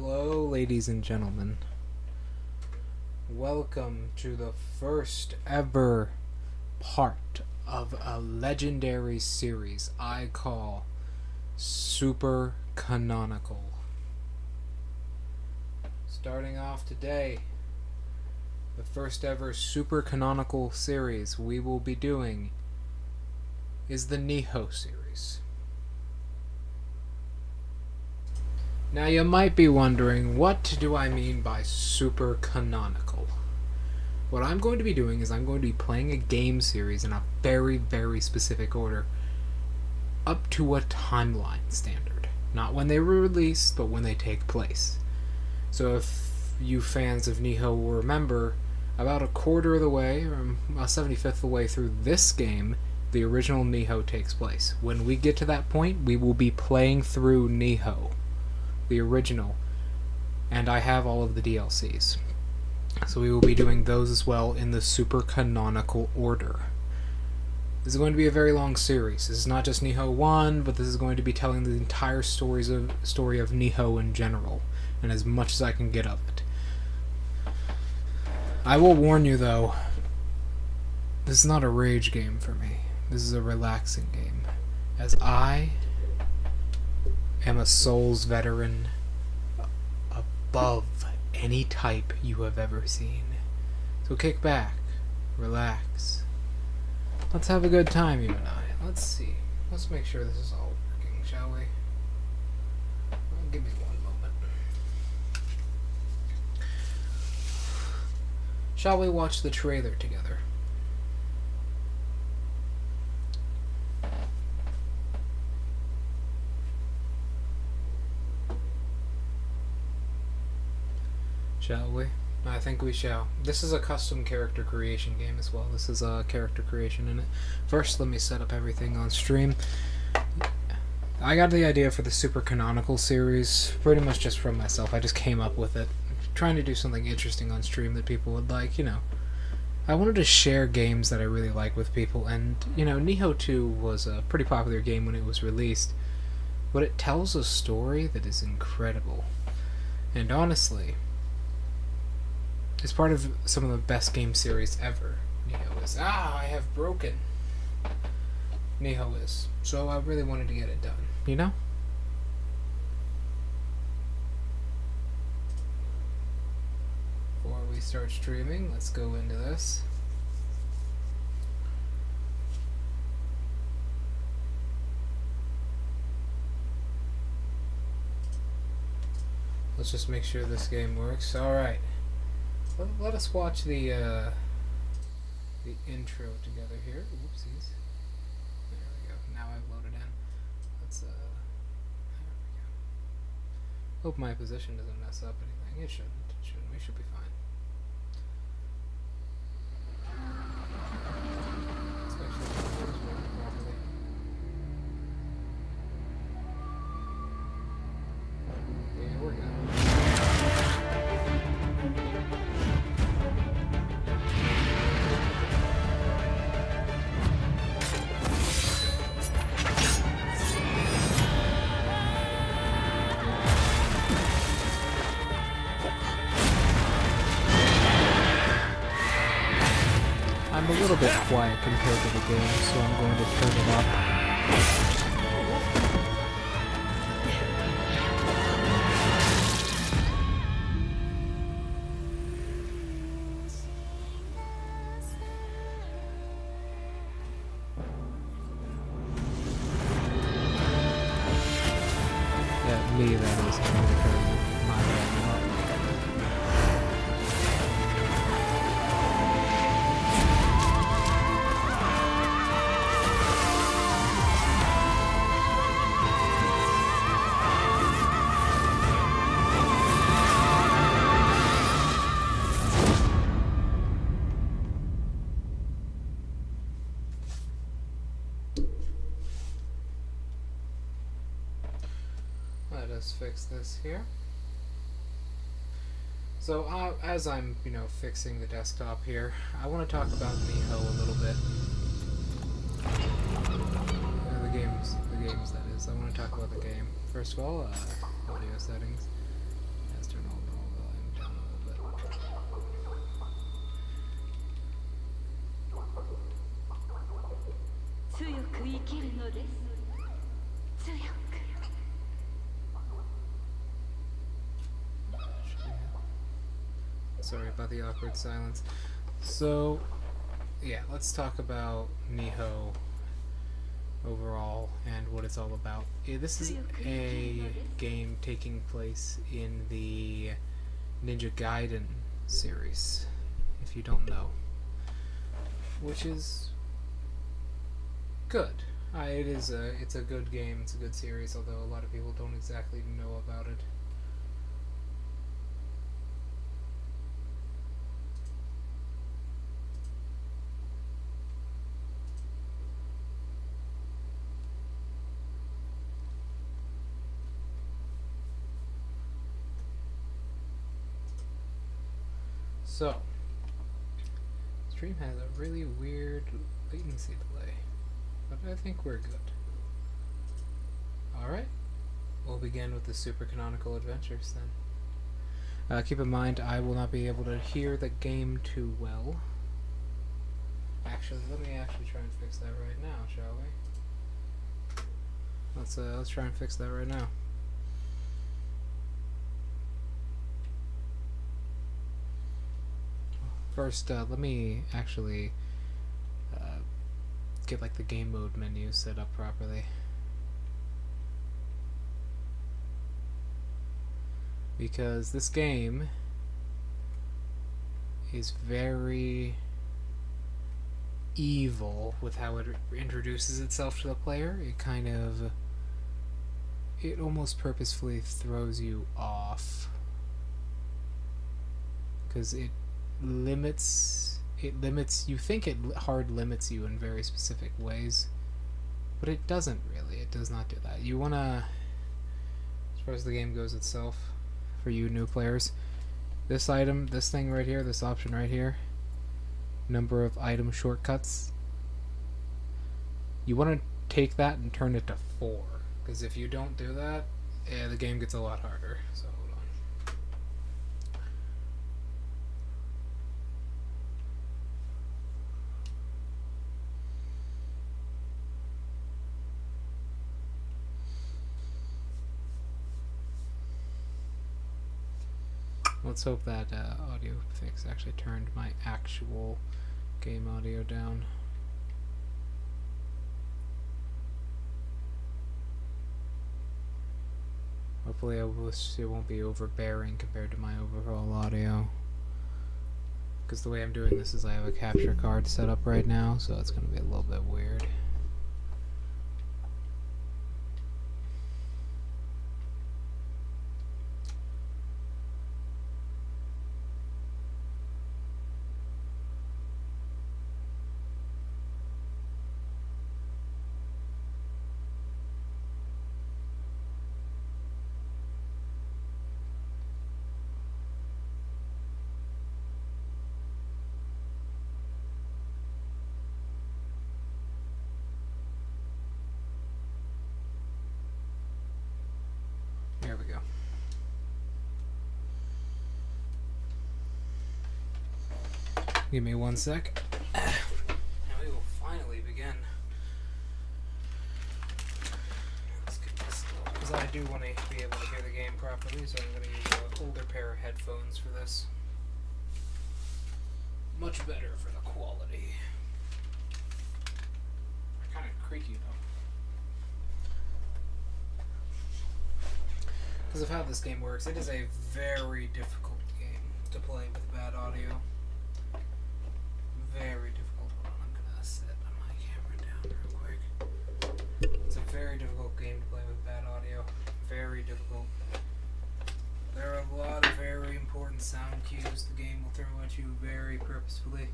Hello, ladies and gentlemen. Welcome to the first ever part of a legendary series I call Super Canonical. Starting off today, the first ever Super Canonical series we will be doing is the NIOH series. Now you might be wondering, what do I mean by super canonical? What I'm going to be doing is I'm going to be playing a game series in a very, very specific order, up to a timeline standard. Not when they were released, but when they take place. So if you fans of NIOH will remember, about a quarter of the way, or a 75th of the way through this game, the original NIOH takes place. When we get to that point, we will be playing through NIOH, the original, and I have all of the DLCs. So we will be doing those as well in the super canonical order. This is going to be a very long series. This is not just NIOH 1, but this is going to be telling the entire story of NIOH in general, and as much as I can get of it. I will warn you though, this is not a rage game for me. This is a relaxing game, as I am a Souls veteran above any type you have ever seen. So kick back, relax. Let's have a good time, you and I. Let's see. Let's make sure this is all working, shall we? Well, give me one moment. Shall we watch the trailer together? Shall we? I think we shall. This is a custom character creation game as well. This is a character creation in it. First, let me set up everything on stream. I got the idea for the Super Canonical series pretty much just from myself. I just came up with it. Trying to do something interesting on stream that people would like, you know. I wanted to share games that I really like with people, and, you know, NIOH 2 was a pretty popular game when it was released, but it tells a story that is incredible. And honestly, it's part of some of the best game series ever. NIOH is. I have broken. NIOH is. So I really wanted to get it done. You know? Before we start streaming, let's go into this. Let's just make sure this game works. Alright. Let us watch the intro together here. Oopsies. There we go. Now I've loaded in. Let's there we go. Hope my position doesn't mess up anything. It shouldn't. It shouldn't. We should be fine. Let's make sure the video is working properly. Yeah, we're good. I'm a little bit quiet compared to the game, so I'm going to turn it up. Yeah, me, that is. I'm going to turn my volume up. Let us fix this here. So as I'm, fixing the desktop here, I want to talk about NIOH a little bit. The games that is. I want to talk about the game. First of all, audio settings. 強く生きるのです。強く。 Sorry about the awkward silence. So, yeah, let's talk about NIOH overall and what it's all about. This is a game taking place in the Ninja Gaiden series, if you don't know, which is good. It's a good game. It's a good series, although a lot of people don't exactly know about it. So, stream has a really weird latency delay, but I think we're good. Alright, we'll begin with the super canonical adventures then. Keep in mind, I will not be able to hear the game too well. Actually, let me try and fix that right now, shall we? Let's try and fix that right now. First, let me actually get like the game mode menu set up properly. Because this game is very evil with how it introduces itself to the player. It almost purposefully throws you off. Because you think it hard limits you in very specific ways, but it doesn't really. It does not do that. You wanna, as far as the game goes itself, for you new players, this thing right here, this option right here, number of item shortcuts, you want to take that and turn it to 4, because if you don't do that, the game gets a lot harder. So hold on. Let's hope that audio fix actually turned my actual game audio down. Hopefully it won't be overbearing compared to my overall audio. Because the way I'm doing this is I have a capture card set up right now, so it's going to be a little bit weird. There we go. Give me 1 sec. And we will finally begin. Let's get this low, because I do want to be able to hear the game properly, so I'm going to use an older pair of headphones for this. Much better for the quality. They're kind of creaky though. Because of how this game works, it is a very difficult game to play with bad audio. Very difficult. Hold on, I'm gonna set my camera down real quick. It's a very difficult game to play with bad audio. Very difficult. There are a lot of very important sound cues the game will throw at you very purposefully.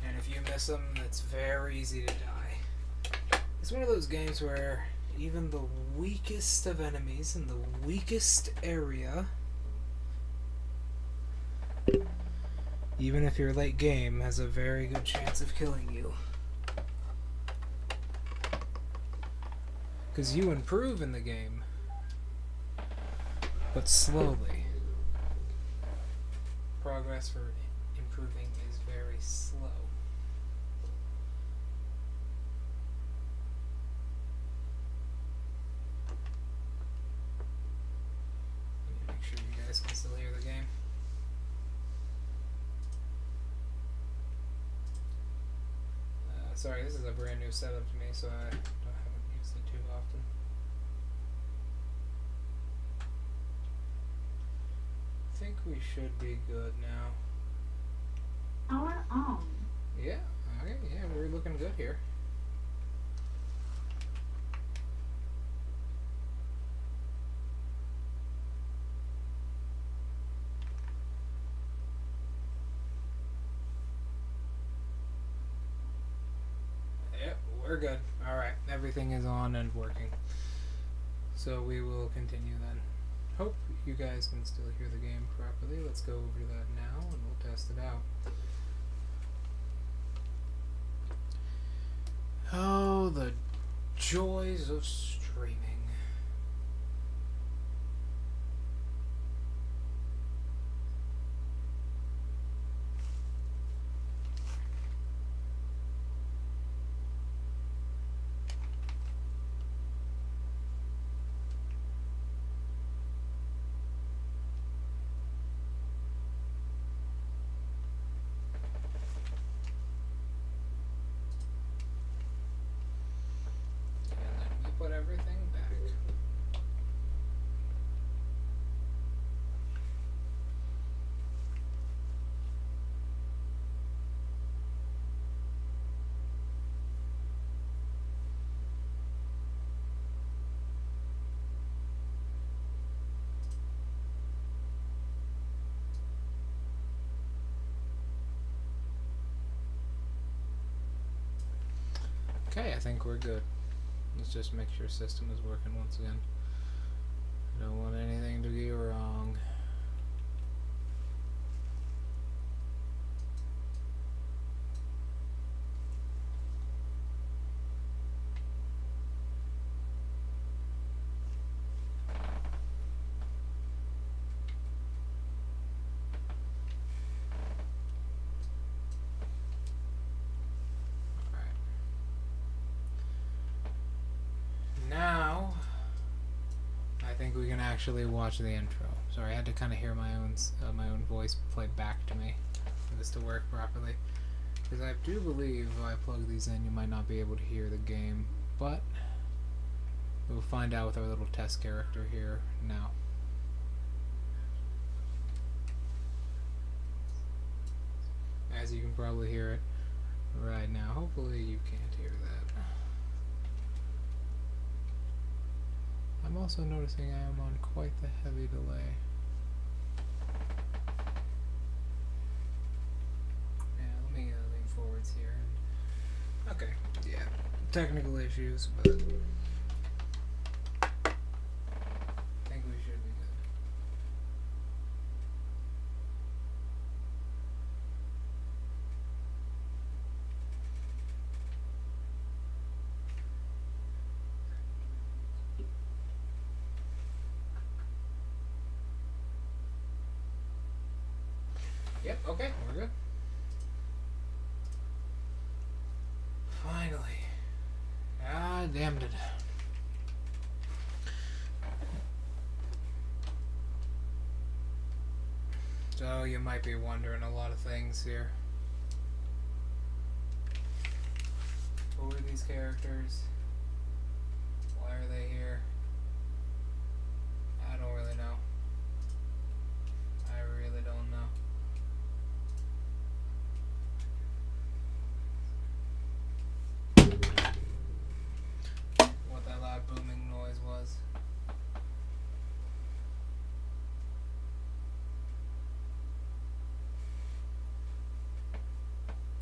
And if you miss them, it's very easy to die. It's one of those games where even the weakest of enemies in the weakest area, even if you're late game, has a very good chance of killing you. Because you improve in the game, but slowly. Progress for improving is very slow. sorry, this is a brand new setup to me, so I haven't used it too often. I think we should be good now. Power on. Yeah, okay, yeah, we're looking good here. Yep, we're good. Alright, everything is on and working. So we will continue then. Hope you guys can still hear the game properly. Let's go over to that now and we'll test it out. Oh, the joys of streaming. And then we put everything back. Okay, I think we're good. Let's just make sure system is working once again. I don't want anything to be wrong. Alright. Now, I think we can actually watch the intro. Sorry, I had to kind of hear my own voice play back to me for this to work properly. Because I do believe if I plug these in, you might not be able to hear the game, but we'll find out with our little test character here now. As you can probably hear it right now. Hopefully you can't hear that. I'm also noticing I am on quite the heavy delay. Yeah, let me lean forwards here. Okay, yeah, technical issues, but I think we should be good. Yep, okay, we're good. Finally. Ah, damned it. So you might be wondering a lot of things here. Who are these characters? Why are they here? I don't really know. I really don't know. What that loud booming noise was.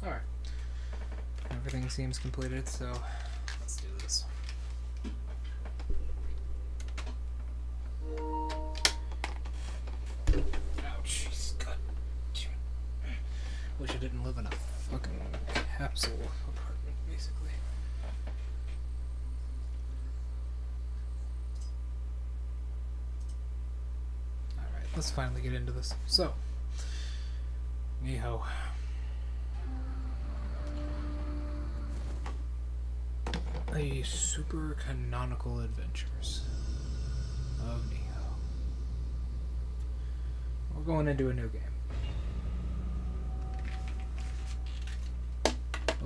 Alright. Everything seems completed, so let's do this. Ouch, he's got. Wish I didn't live in a fucking capsule apartment, basically. Alright, let's finally get into this. So, Nico. The super canonical adventures of Nico. We're going into a new game.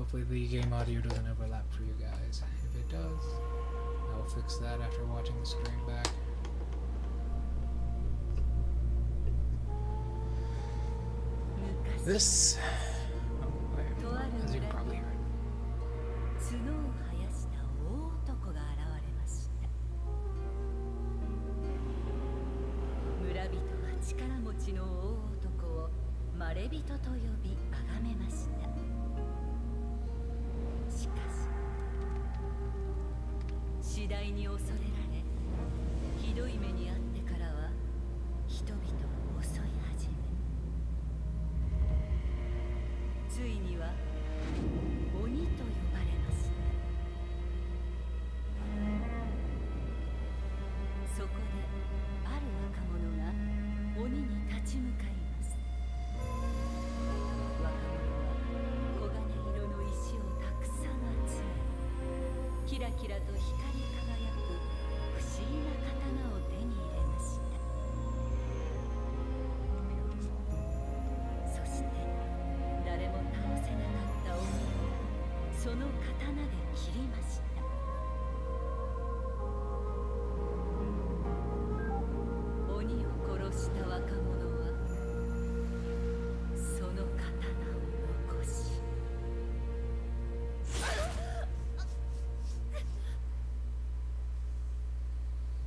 Hopefully the game audio doesn't overlap for you guys. If it does, I'll fix that after watching the stream back. This, as you can probably hear it. 角を生やした大男が現れました。村人は力持ちの大男をまれびとと呼び崇めました。しかし次第に恐れられ、ひどい目に遭ってからは人々を襲い始め、ついには鬼と呼ばれました。そこである若者が鬼に立ち向かいます。若者は黄金色の石をたくさん集め、キラキラと光り輝く不思議な刀を手に入れました。そして誰も倒せなかった鬼をその刀で切りました。鬼を殺した若者はその刀を残し、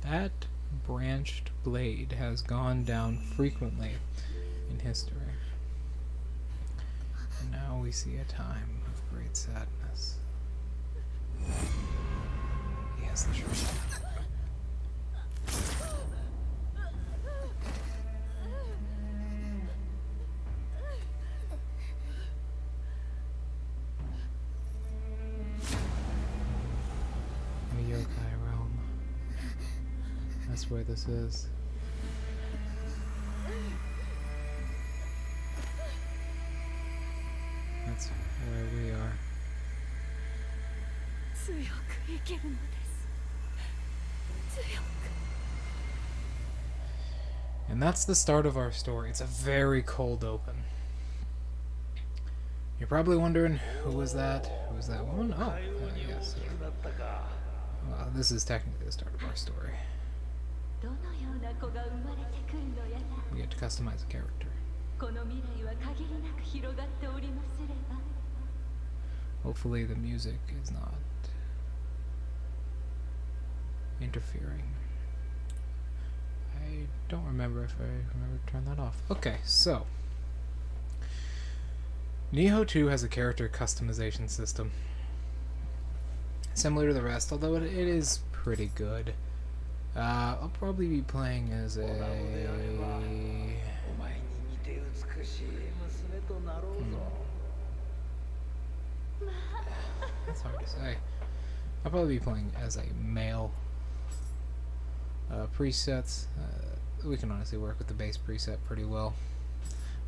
That branched blade has gone down frequently in history. And now we see a time of great sadness. He has the truth. The yokai realm. That's where this is. That's where we are. 強く生きるのです。強く。 And that's the start of our story. It's a very cold open. You're probably wondering, who was that? Who was that one? Oh, yes. Well, this is technically the start of our story. どのような子が生まれてくるのやら、 We get to customize a character. この未来は限りなく広がっておりますれば。 Hopefully the music is not interfering. I don't remember if I remember to turn that off. Okay, so NIOH 2 has a character customization system similar to the rest, although it is pretty good. I'll probably be playing as a... That's hard to say. I'll probably be playing as a male. Presets, we can honestly work with the base preset pretty well.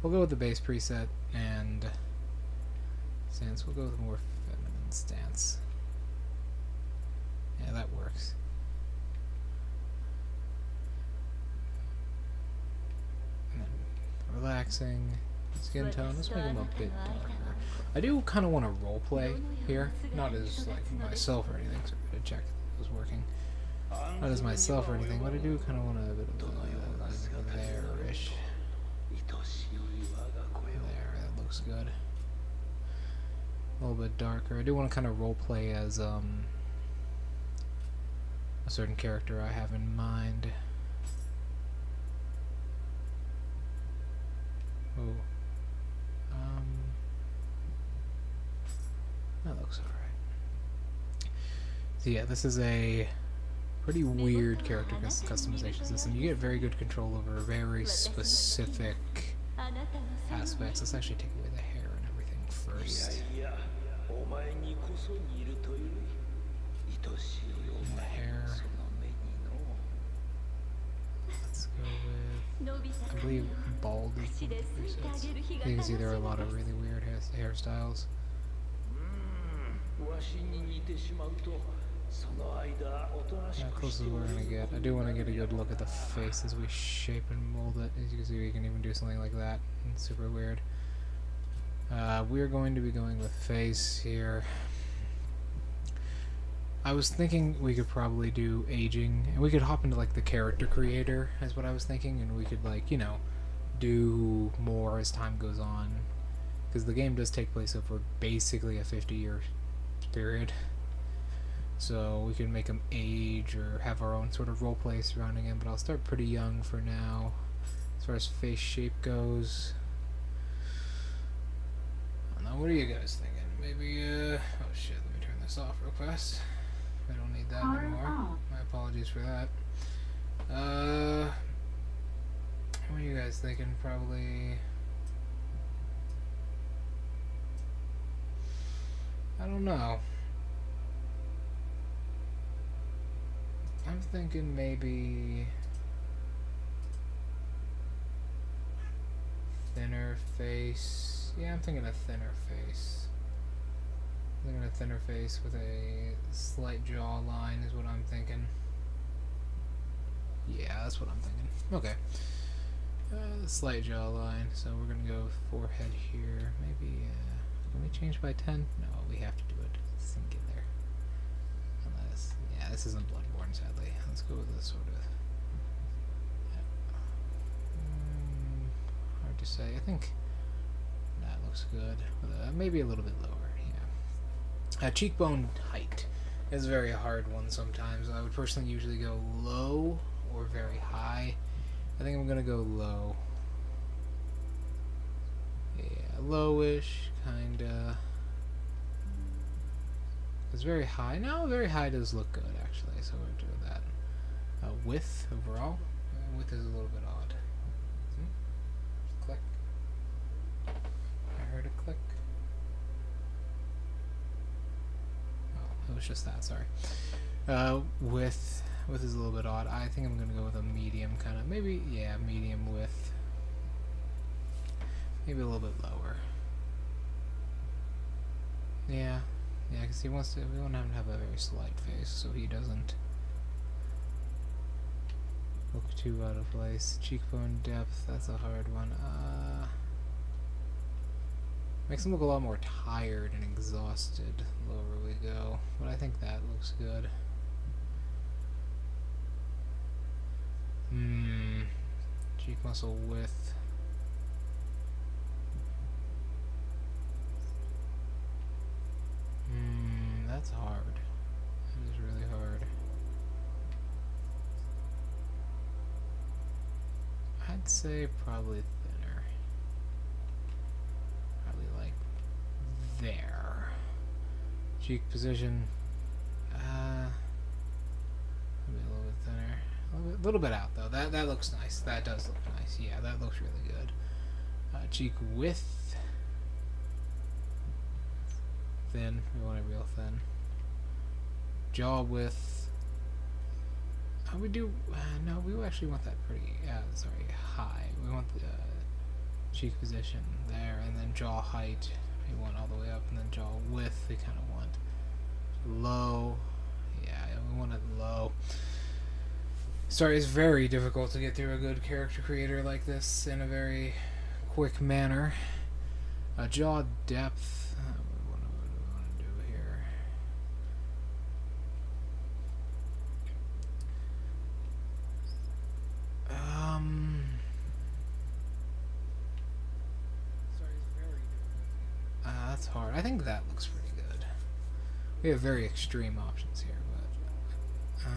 We'll go with the base preset, and stance, we'll go with a more feminine stance. Yeah, that works. And then relaxing, skin tone, let's make him a bit darker. I do kind of want to roleplay here, not as like myself or anything, so I'm going to check if it was working. Not as myself or anything, but I do kind of want a bit of there-ish. There, that looks good. A little bit darker. I do want to kind of roleplay as a certain character I have in mind. Oh. That looks alright. So yeah, this is a pretty weird character customization system. You get very good control over very specific aspects. Let's actually take away the hair and everything first. And the hair. Let's go with, I believe, bald is one of the presets. You can see there are a lot of really weird hairstyles. How close as we're gonna get. I do want to get a good look at the face as we shape and mold it. As you can see, we can even do something like that. It's super weird. We're going to be going with face here. I was thinking we could probably do aging, and we could hop into like the character creator, is what I was thinking, and we could like, you know, do more as time goes on, because the game does take place over basically a 50-year period. So we can make them age or have our own sort of roleplay surrounding him, but I'll start pretty young for now. As far as face shape goes, I don't know, what are you guys thinking? Maybe, oh shit, let me turn this off real fast. I don't need that anymore. My apologies for that. What are you guys thinking? Probably, I don't know. I'm thinking maybe thinner face. Yeah, I'm thinking a thinner face. I'm thinking a thinner face with a slight jawline is what I'm thinking. Yeah, that's what I'm thinking. Okay. Slight jawline. So we're gonna go with forehead here. Maybe, can we change by 10? No, we have to do it singular. Unless, yeah, this isn't Bloodborne, sadly. Let's go with this sort of. Hard to say. I think that looks good. Maybe a little bit lower. Yeah. Cheekbone height is a very hard one sometimes. I would personally usually go low or very high. I think I'm gonna go low. Yeah, lowish, kinda. It's very high. No, very high does look good actually. So we're doing that. Width overall. Width is a little bit odd. Click. I heard a click. Oh, it was just that. Sorry. Width is a little bit odd. I think I'm gonna go with a medium kind of. Maybe, yeah, medium width. Maybe a little bit lower. Yeah, because he wants to. We want him to have a very slight face, so he doesn't look too out of place. Cheekbone depth. That's a hard one. Makes him look a lot more tired and exhausted the lower we go, but I think that looks good. Cheek muscle width. That's hard. That is really hard. I'd say probably thinner. Probably like there. Cheek position. Maybe a little bit thinner. A little bit out though. That looks nice. That does look nice. Yeah, that looks really good. Cheek width. Thin. We want it real thin. Jaw width. We do. No, we actually want that pretty. Sorry, high. We want the cheek position there, and then jaw height. We want all the way up, and then jaw width. We kind of want low. Yeah, we want it low. Sorry, it's very difficult to get through a good character creator like this in a very quick manner. Jaw depth. What do we want to do here? Sorry, it's very difficult. That's hard. I think that looks pretty good. We have very extreme options here, but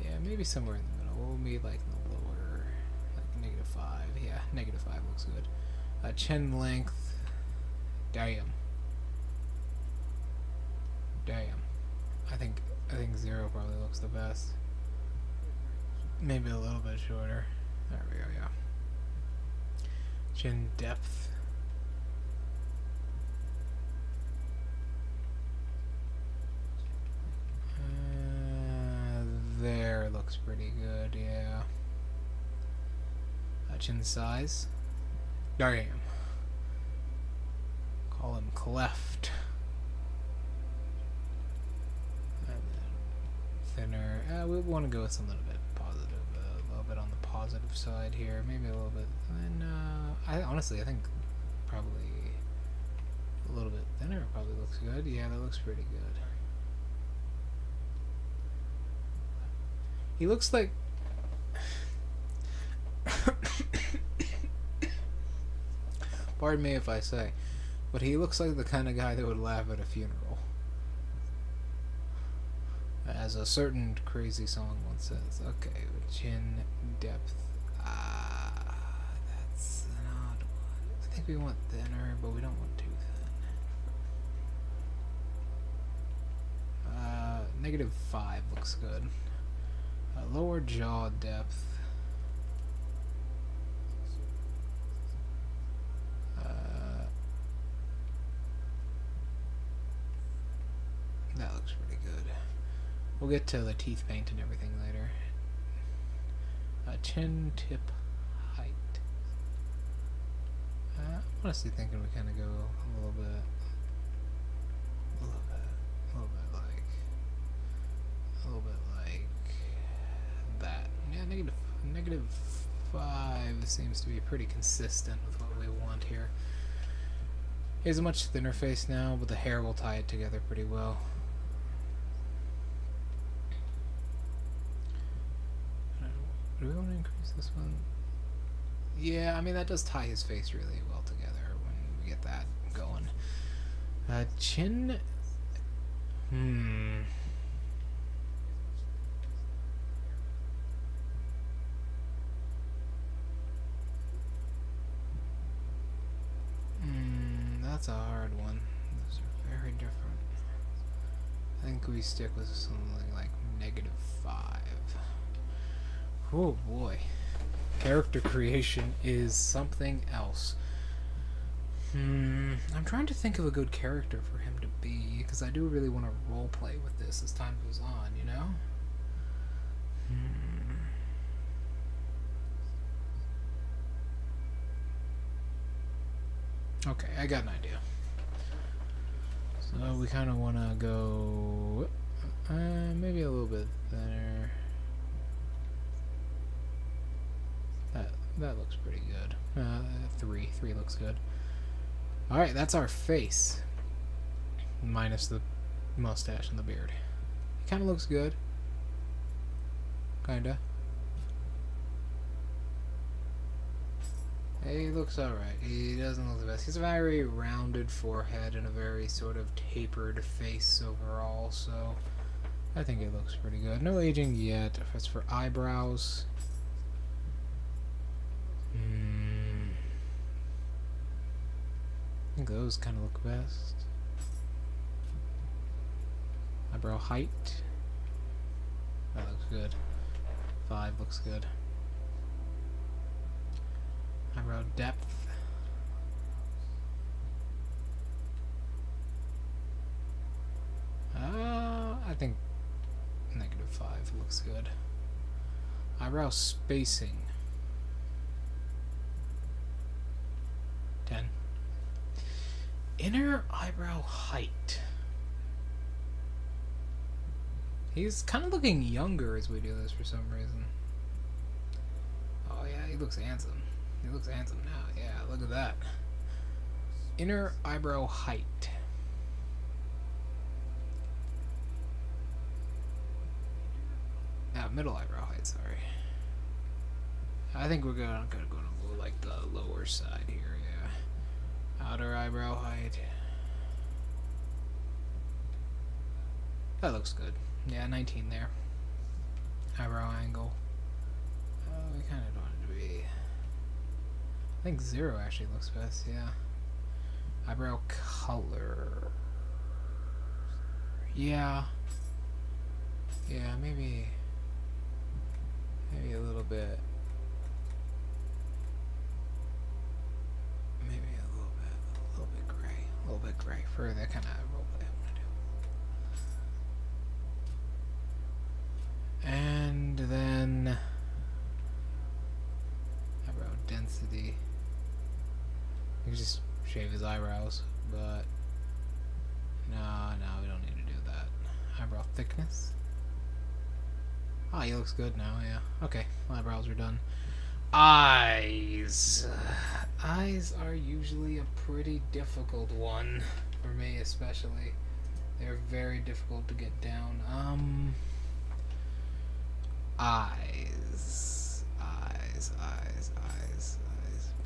yeah, maybe somewhere in the middle. We'll be like in the lower, like -5. Yeah, -5 looks good. Chin length. Damn. I think 0 probably looks the best. Maybe a little bit shorter. There we go. Yeah. Chin depth. There looks pretty good. Yeah. Chin size. Damn. Call him cleft. Thinner. We want to go with something a bit positive, a little bit on the positive side here. Maybe a little bit. And I honestly, I think probably a little bit thinner probably looks good. Yeah, that looks pretty good. He looks like... Pardon me if I say, but he looks like the kind of guy that would laugh at a funeral. As a certain crazy song once says. Okay, chin depth. That's an odd one. I think we want thinner, but we don't want too thin. -5 looks good. Lower jaw depth. That looks pretty good. We'll get to the teeth paint and everything later. Chin tip height. I'm honestly thinking we kind of go a little bit like that. Yeah, -5 seems to be pretty consistent with what we want here. He has a much thinner face now, but the hair will tie it together pretty well. Do we want to increase this one? Yeah, I mean that does tie his face really well together when we get that going. Chin. That's a hard one. Those are very different. I think we stick with something like -5. Oh boy. Character creation is something else. I'm trying to think of a good character for him to be, because I do really want to roleplay with this as time goes on, you know? Okay, I got an idea. So we kind of want to go maybe a little bit thinner. That looks pretty good. 3 looks good. Alright, that's our face. Minus the mustache and the beard. It kind of looks good. Kinda. He looks alright. He doesn't look the best. He's a very rounded forehead and a very sort of tapered face overall, so I think it looks pretty good. No aging yet. As for eyebrows, I think those kind of look best. Eyebrow height. That looks good. 5 looks good. Eyebrow depth. I think -5 looks good. Eyebrow spacing. 10. Inner eyebrow height. He's kind of looking younger as we do this for some reason. Oh yeah, he looks handsome. He looks handsome now. Yeah, look at that. Inner eyebrow height. Middle eyebrow height, sorry. I think we're gonna go like the lower side here, yeah. Outer eyebrow height. That looks good. Yeah, 19 there. Eyebrow angle. We kind of want it to be... I think 0 actually looks best, yeah. Eyebrow color. Yeah. Yeah, maybe a little bit. Maybe a little bit gray. A little bit gray for that kind of roleplay I want to do. And then eyebrow density. You can just shave his eyebrows, but no, we don't need to do that. Eyebrow thickness. Oh, he looks good now, yeah. Okay, eyebrows are done. Eyes. Eyes are usually a pretty difficult one for me, especially. They're very difficult to get down. Eyes.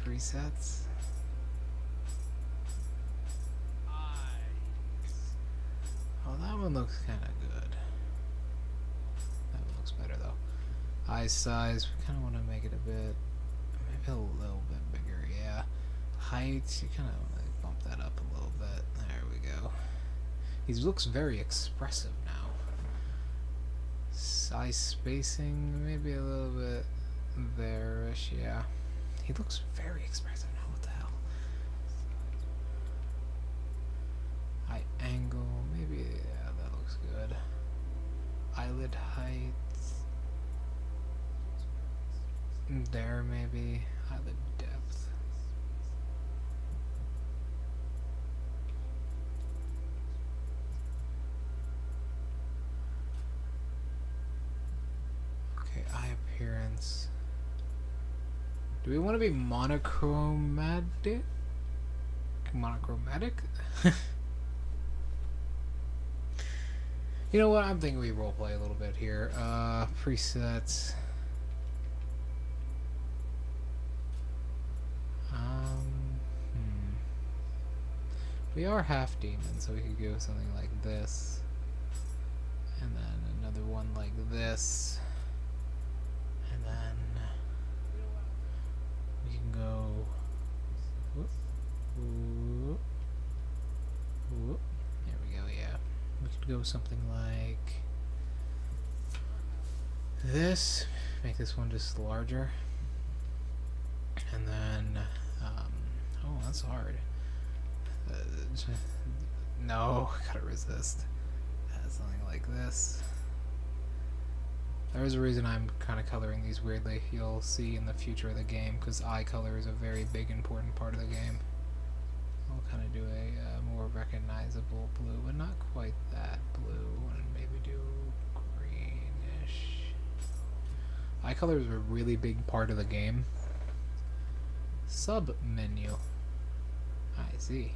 Presets. Oh, that one looks kind of good. That one looks better though. Eye size, we kind of want to make it a bit, maybe a little bit bigger, yeah. Height, you kind of want to bump that up a little bit. There we go. He looks very expressive now. Size spacing, maybe a little bit there-ish, yeah. He looks very expressive now, what the hell? Eye angle, maybe, yeah, that looks good. Eyelid height. There, maybe. Eyelid depth. Okay, eye appearance. Do we want to be monochromatic? Monochromatic? You know what? I'm thinking we roleplay a little bit here. Presets. We are half demon, so we could go something like this. And then another one like this. And then we can go whoop, whoop, whoop. There we go, yeah. We could go something like this. Make this one just larger. And then oh, that's hard. No, gotta resist. Something like this. There's a reason I'm kind of coloring these weirdly. You'll see in the future of the game, because eye color is a very big, important part of the game. I'll kind of do a more recognizable blue, but not quite that blue, and maybe do greenish. Eye color is a really big part of the game. Sub menu. I see.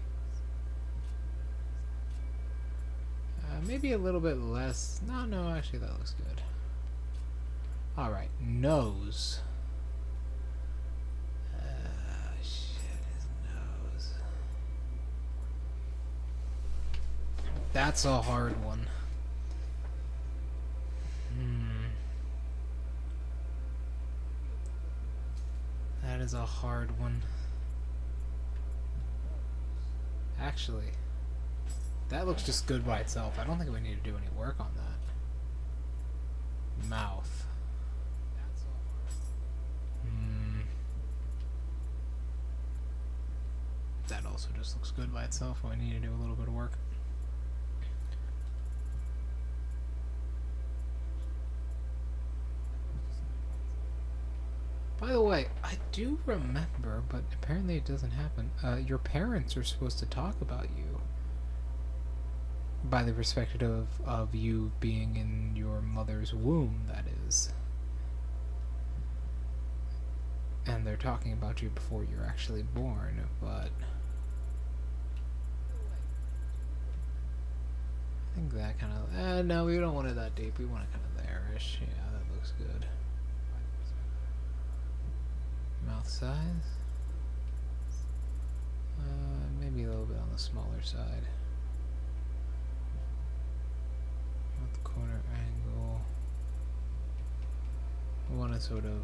Maybe a little bit less. No, actually that looks good. Alright, nose. Shit, his nose. That's a hard one. That is a hard one. Actually, that looks just good by itself. I don't think we need to do any work on that. Mouth. That also just looks good by itself. We need to do a little bit of work. By the way, I do remember, but apparently it doesn't happen. Your parents are supposed to talk about you. By the perspective of you being in your mother's womb, that is. And they're talking about you before you're actually born, but I think that kind of... no, we don't want it that deep. We want it kind of there-ish. Yeah, that looks good. Mouth size? Maybe a little bit on the smaller side. Mouth corner angle. I want to sort of...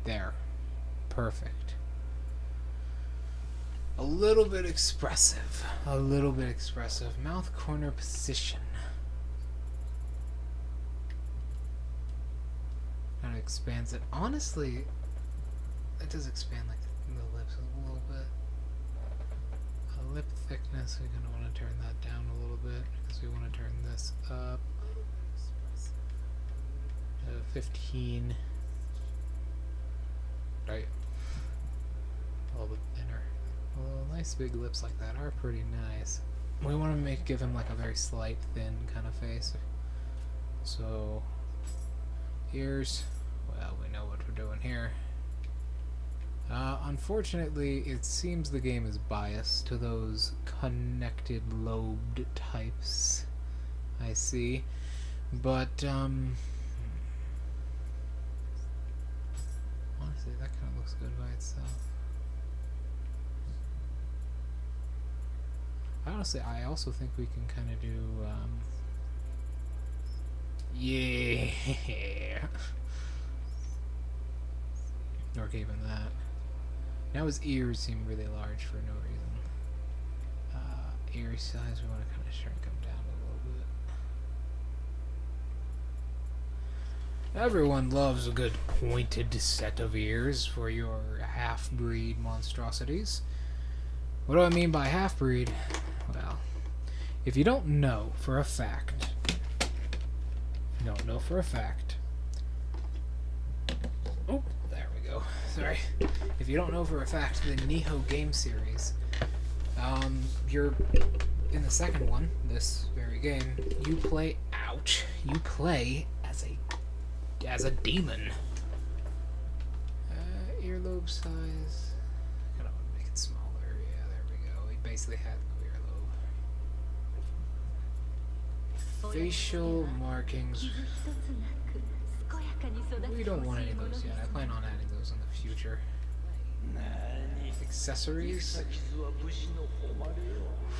There. Perfect. A little bit expressive. A little bit expressive. Mouth corner position. Kind of expands it. Honestly, it does expand like the lips a little bit. Lip thickness, we're going to want to turn that down a little bit because we want to turn this up. 15. Right. A little bit thinner. Well, nice big lips like that are pretty nice. We want to give him like a very slight, thin kind of face. So, ears, well, Well, we know what we're doing here. Unfortunately, it seems the game is biased to those connected lobed types. I see. But, honestly, that kind of looks good by itself. Honestly, I also think we can kind of do, yeah. Or even that. Now his ears seem really large for no reason. Ear size, we want to kind of shrink them down a little bit. Everyone loves a good pointed set of ears for your half-breed monstrosities. What do I mean by half-breed? Well, if you don't know for a fact, oh, there we go. Sorry. If you don't know for a fact, the NIOH game series, you're in the second one, this very game, you play as a demon. Earlobe size. I don't want to make it smaller. Yeah, there we go. He basically had no earlobe. Facial markings. We don't want any of those yet. I plan on adding those in the future. Accessories.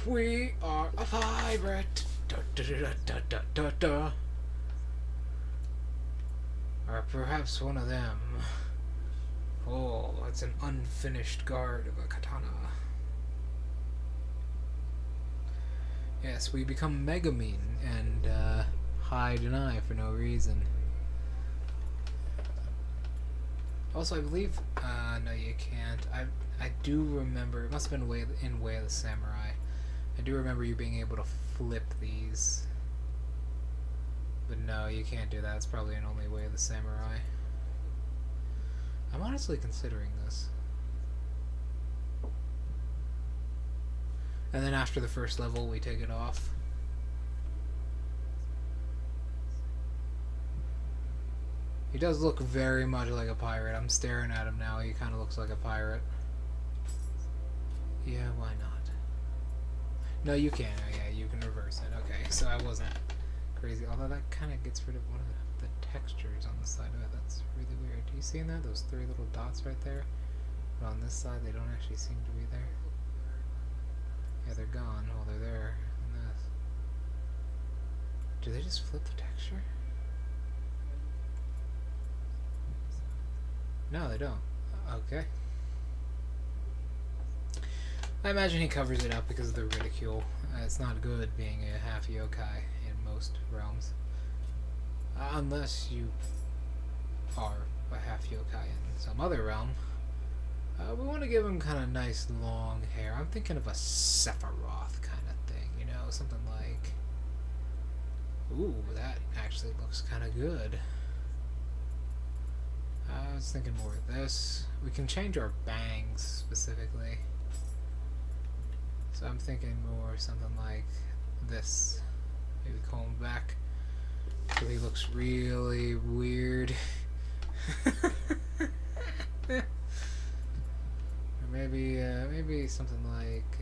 We are a pirate. Da, da, da, da, da, da, da. Or perhaps one of them. Oh, it's an unfinished guard of a katana. Yes, we become Megamine and hide an eye for no reason. Also, I believe, no you can't. I do remember, it must have been in Way of the Samurai. I do remember you being able to flip these. But no, you can't do that. It's probably in only Way of the Samurai. I'm honestly considering this. And then after the first level, we take it off. He does look very much like a pirate. I'm staring at him now. He kind of looks like a pirate. Yeah, why not? No, you can. Oh, yeah, you can reverse it. Okay, so I wasn't crazy. Although that kind of gets rid of one of the textures on the side of it. That's really weird. Do you see that? Those three little dots right there? But on this side, they don't actually seem to be there. Yeah, they're gone. Well, they're there. On this. Do they just flip the texture? No, they don't. Okay. I imagine he covers it up because of the ridicule. It's not good being a half yokai in most realms. Unless you are a half yokai in some other realm. We want to give him kind of nice long hair. I'm thinking of a Sephiroth kind of thing, you know? Something like... Ooh, that actually looks kind of good. I was thinking more of this. We can change our bangs specifically. So I'm thinking more something like this. Maybe comb back. So he looks really weird. Or maybe something like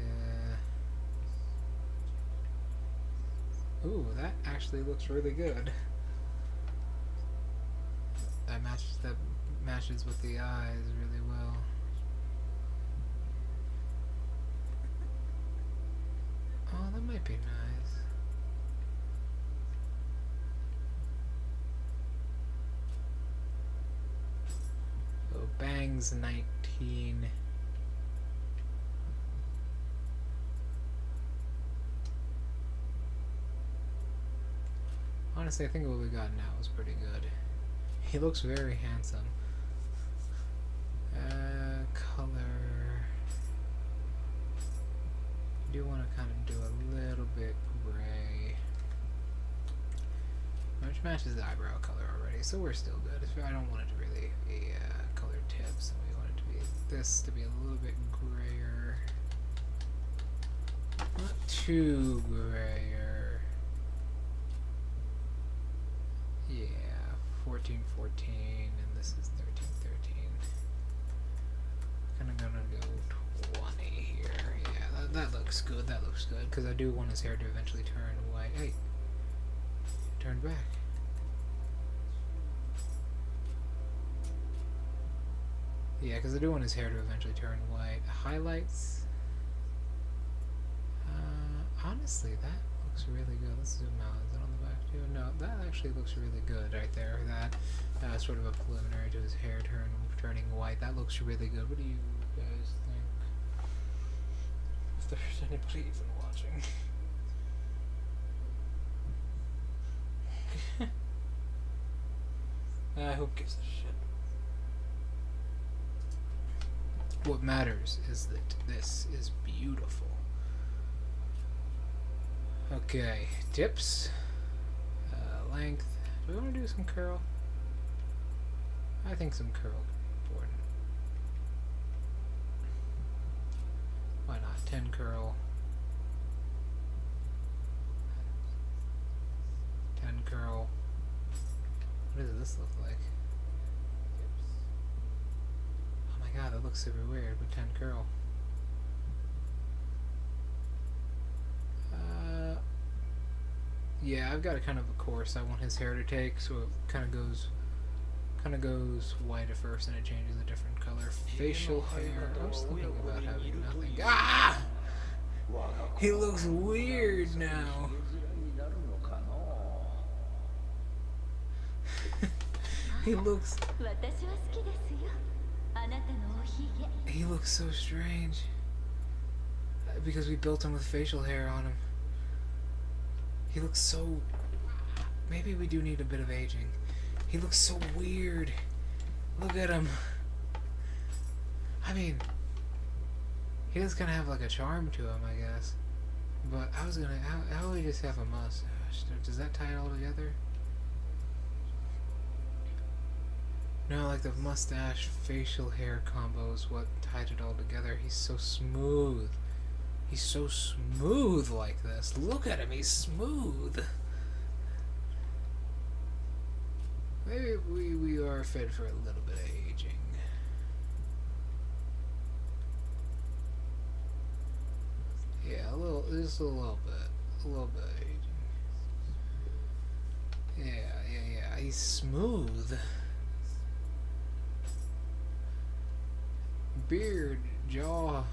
ooh, that actually looks really good. That matches with the eyes really well. Oh, that might be nice. Oh, bangs 19. Honestly, I think what we got now is pretty good. He looks very handsome. Color. I do want to kind of do a little bit gray. Which matches the eyebrow color already, so we're still good. I don't want it to really be colored tips. We want it to be this to be a little bit grayer. Not too grayer. Yeah, 14 1314, and this is 1313. Kind of gonna go 20 here. Yeah, that looks good. That looks good because I do want his hair to eventually turn white. Hey, turn back. Yeah, because I do want his hair to eventually turn white. Highlights. Honestly, that looks really good. Let's zoom out. Is it on the back too? No, that actually looks really good right there. That sort of a preliminary to his hair turning white. That looks really good. What do you guys think? If there's anybody even watching. Who gives a shit? What matters is that this is beautiful. Okay, tips, length. Do we want to do some curl? I think some curl is important. Why not? 10 curl. 10 curl. What does this look like? Oh my god, that looks super weird with 10 curl. Yeah, I've got a kind of a course I want his hair to take, so it kind of goes white at first and it changes a different color. Facial hair. I was thinking about having nothing. Ah! He looks weird now. He looks so strange. Because we built him with facial hair on him. He looks so... Maybe we do need a bit of aging. He looks so weird. Look at him. I mean, he does kind of have like a charm to him, I guess. But I was gonna... How would we just have a mustache? Does that tie it all together? No, like the mustache facial hair combo is what tied it all together. He's so smooth. He's so smooth like this. Look at him, he's smooth. Maybe we are fit for a little bit of aging. Yeah, just a little bit of aging. Yeah, he's smooth. Beard, jaw.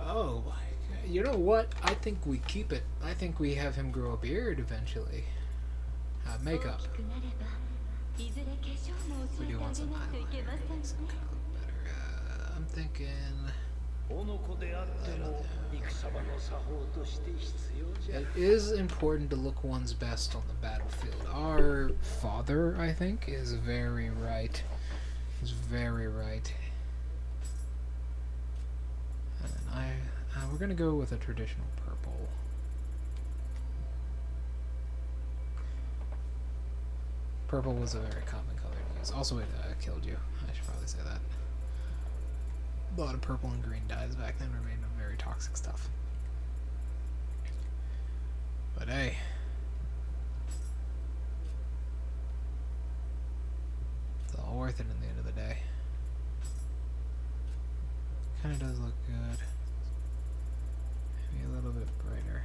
Oh my god. You know what? I think we keep it. I think we have him grow a beard eventually. Makeup. We do want some eyeliner. Makes him kind of look better. I'm thinking... It is important to look one's best on the battlefield. Our father, I think, is very right. He's very right. And we're gonna go with a traditional purple. Purple was a very common color to use. Also, it killed you. I should probably say that. A lot of purple and green dyes back then were made of very toxic stuff. But hey. It's all worth it in the end of the day. Kinda does look good. Maybe a little bit brighter.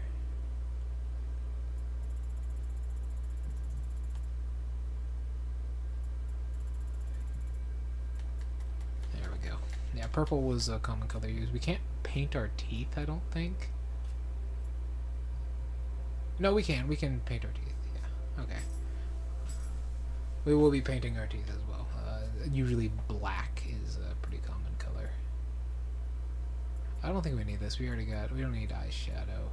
There we go. Yeah, purple was a common color used. We can't paint our teeth, I don't think. No, we can. We can paint our teeth. Yeah. Okay. We will be painting our teeth as well. Usually black is a pretty common color. I don't think we need this. We don't need eyeshadow.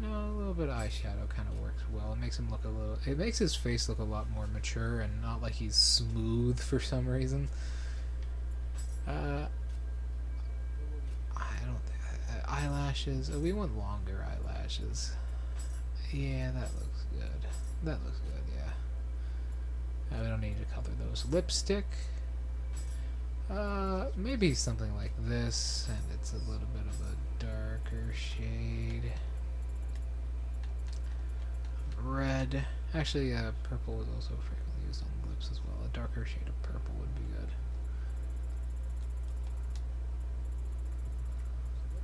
No, a little bit of eyeshadow kind of works well. It makes him look it makes his face look a lot more mature and not like he's smooth for some reason. I don't think... eyelashes. We want longer eyelashes. Yeah, that looks good. That looks good, yeah. We don't need to color those. Lipstick. Maybe something like this, and it's a little bit of a darker shade. red. Actually, purple is also frequently used on lips as well. A darker shade of purple would be good.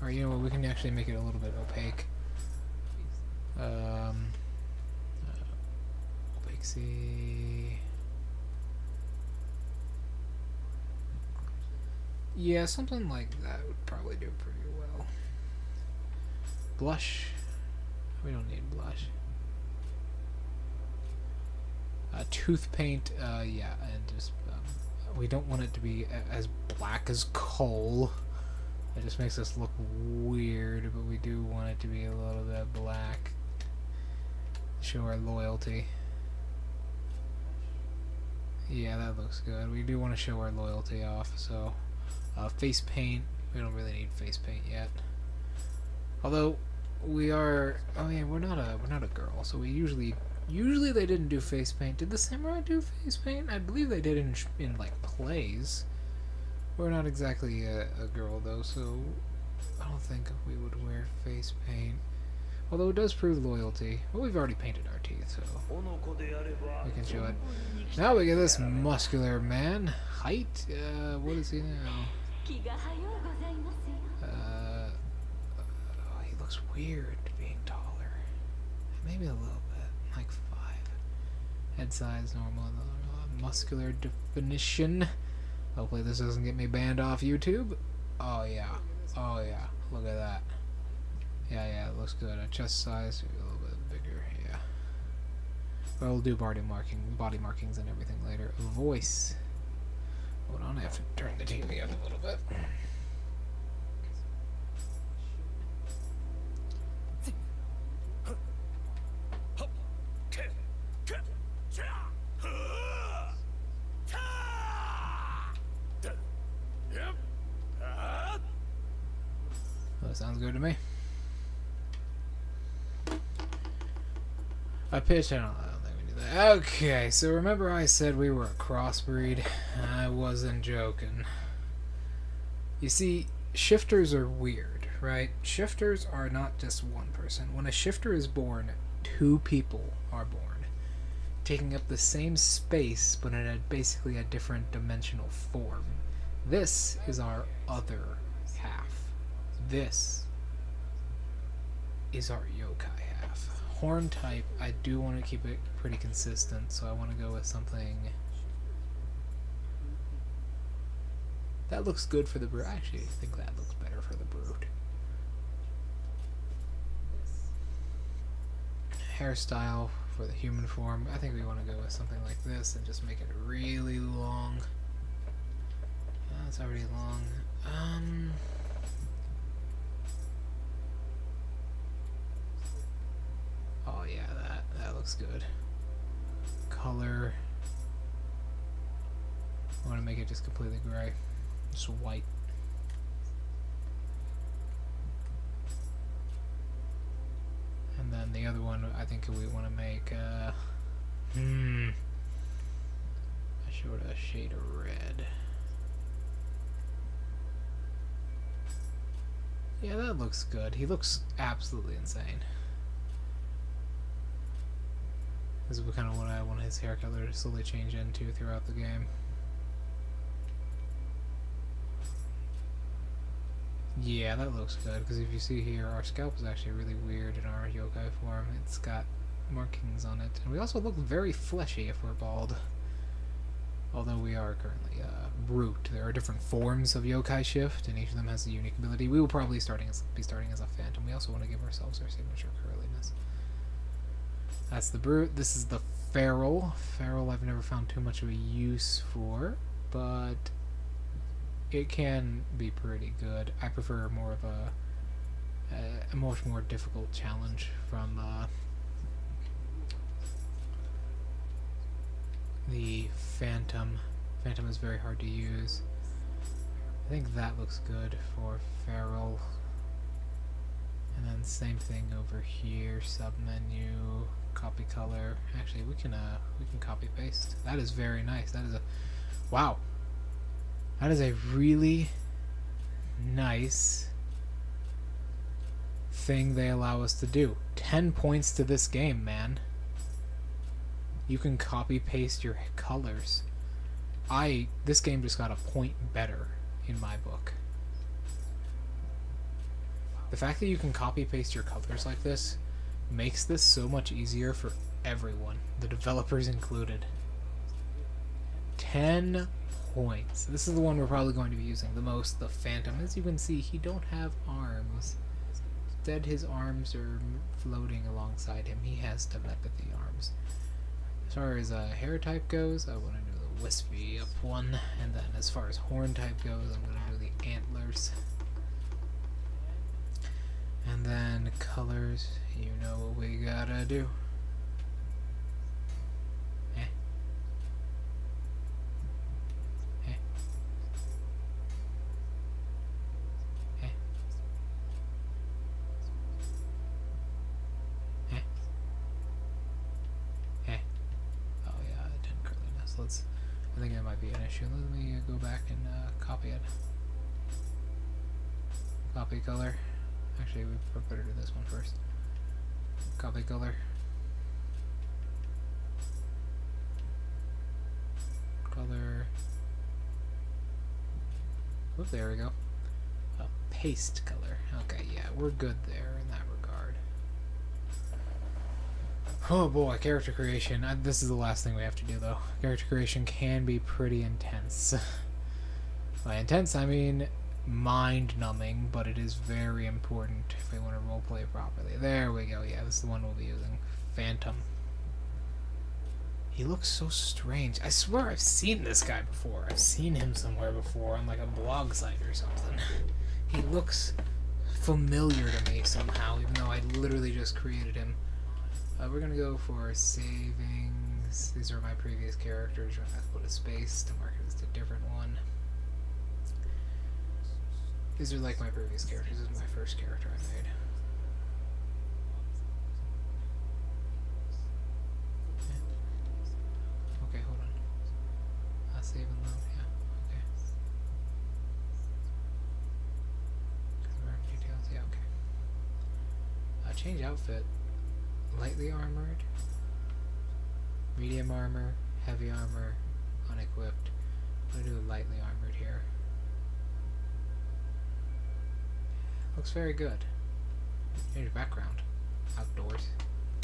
Or you know what? We can actually make it a little bit opaque. Opaquency. Yeah, something like that would probably do pretty well. Blush. We don't need blush. Tooth paint, yeah, and just, we don't want it to be as black as coal. It just makes us look weird, but we do want it to be a little bit black. Show our loyalty. Yeah, that looks good. We do want to show our loyalty off, so... face paint, we don't really need face paint yet. Although, we are... Oh yeah, we're not a girl, so we usually they didn't do face paint. Did the samurai do face paint? I believe they did in like plays. We're not exactly a girl though, so I don't think we would wear face paint. Although it does prove loyalty. Well, we've already painted our teeth, so we can show it. Now we get this muscular man. Height? What is he now? He looks weird being taller. Maybe a little bit, like 5. Head size, normal, muscular definition. Hopefully this doesn't get me banned off YouTube. Oh yeah, oh yeah, look at that. Yeah, it looks good. Chest size, a little bit bigger, yeah. But we'll do body markings and everything later. Voice. Hold on, I have to turn the TV up a little bit. That sounds good to me. I don't think we do that. Okay, so remember I said we were a crossbreed? I wasn't joking. You see, shifters are weird, right? Shifters are not just one person. When a shifter is born, 2 people are born, taking up the same space but in basically a different dimensional form. This is our other half. This is our yokai half. Horn type, I do want to keep it pretty consistent, so I want to go with something that looks good for the brood. Actually, I think that looks better for the brood. Hairstyle for the human form, I think we want to go with something like this and just make it really long. Oh, it's already long. Oh yeah, that looks good. Color. I want to make it just completely gray. Just white. And then the other one, I think we want to make, I showed a shade of red. Yeah, that looks good. He looks absolutely insane. This is kind of what I want his hair color to slowly change into throughout the game. Yeah, that looks good, because if you see here, our scalp is actually really weird in our yokai form. It's got markings on it. And we also look very fleshy if we're bald. Although we are currently brute. There are different forms of yokai shift, and each of them has a unique ability. We will probably be starting as a phantom. We also want to give ourselves our signature curliness. That's the brute. This is the feral. Feral I've never found too much of a use for, but it can be pretty good. I prefer more of a much more difficult challenge from the phantom. Phantom is very hard to use. I think that looks good for feral. And then same thing over here, submenu, copy color. Actually, we can copy paste. That is very nice. That is a wow. That is a really nice thing they allow us to do. 10 points to this game, man. you can copy paste your colors. This game just got a point better in my book. The fact that you can copy paste your colors like this makes this so much easier for everyone, the developers included. 10 points. This is the one we're probably going to be using the most, the Phantom. As you can see, he don't have arms. Instead, his arms are floating alongside him. He has telepathy arms. As far as hair type goes, I want to do the wispy up one, and then as far as horn type goes, I'm going to do the antlers. And then colors, you know what we gotta do. I think that might be an issue. Let me go back and copy it. Copy color. Actually, we better do this one first. Copy color. Color. Oh, there we go. Paste color. Okay, yeah, we're good there in that regard. Oh boy, character creation. This is the last thing we have to do, though. Character creation can be pretty intense. By intense, I mean mind-numbing, but it is very important if we want to roleplay properly. There we go. Yeah, this is the one we'll be using. Phantom. He looks so strange. I swear I've seen this guy before. I've seen him somewhere before on like a blog site or something. He looks familiar to me somehow, even though I literally just created him. We're gonna go for savings. These are my previous characters. We're gonna have to put a space to mark it as a different one. These are like my previous characters. This is my first character I made. Okay, hold on. Save and load. Yeah. Okay. Confirm details. Yeah. Okay. Change outfit. Lightly armored, medium armor, heavy armor, unequipped. I'm going to do lightly armored here. Looks very good. Change background. Outdoors.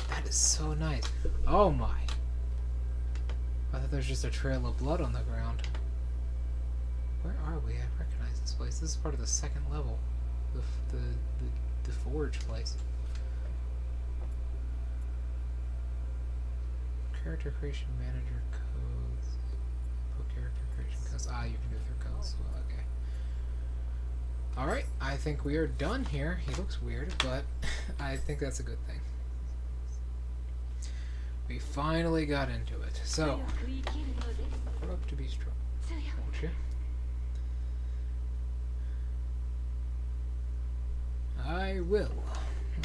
That is so nice. Oh my. I thought there's just a trail of blood on the ground. Where are we? I recognize this place. This is part of the second level. The forge place. Character creation manager codes. Put character creation codes. You can do their codes. Well, okay. Alright, I think we are done here. He looks weird, but I think that's a good thing. We finally got into it. So, grow up to be strong, won't you?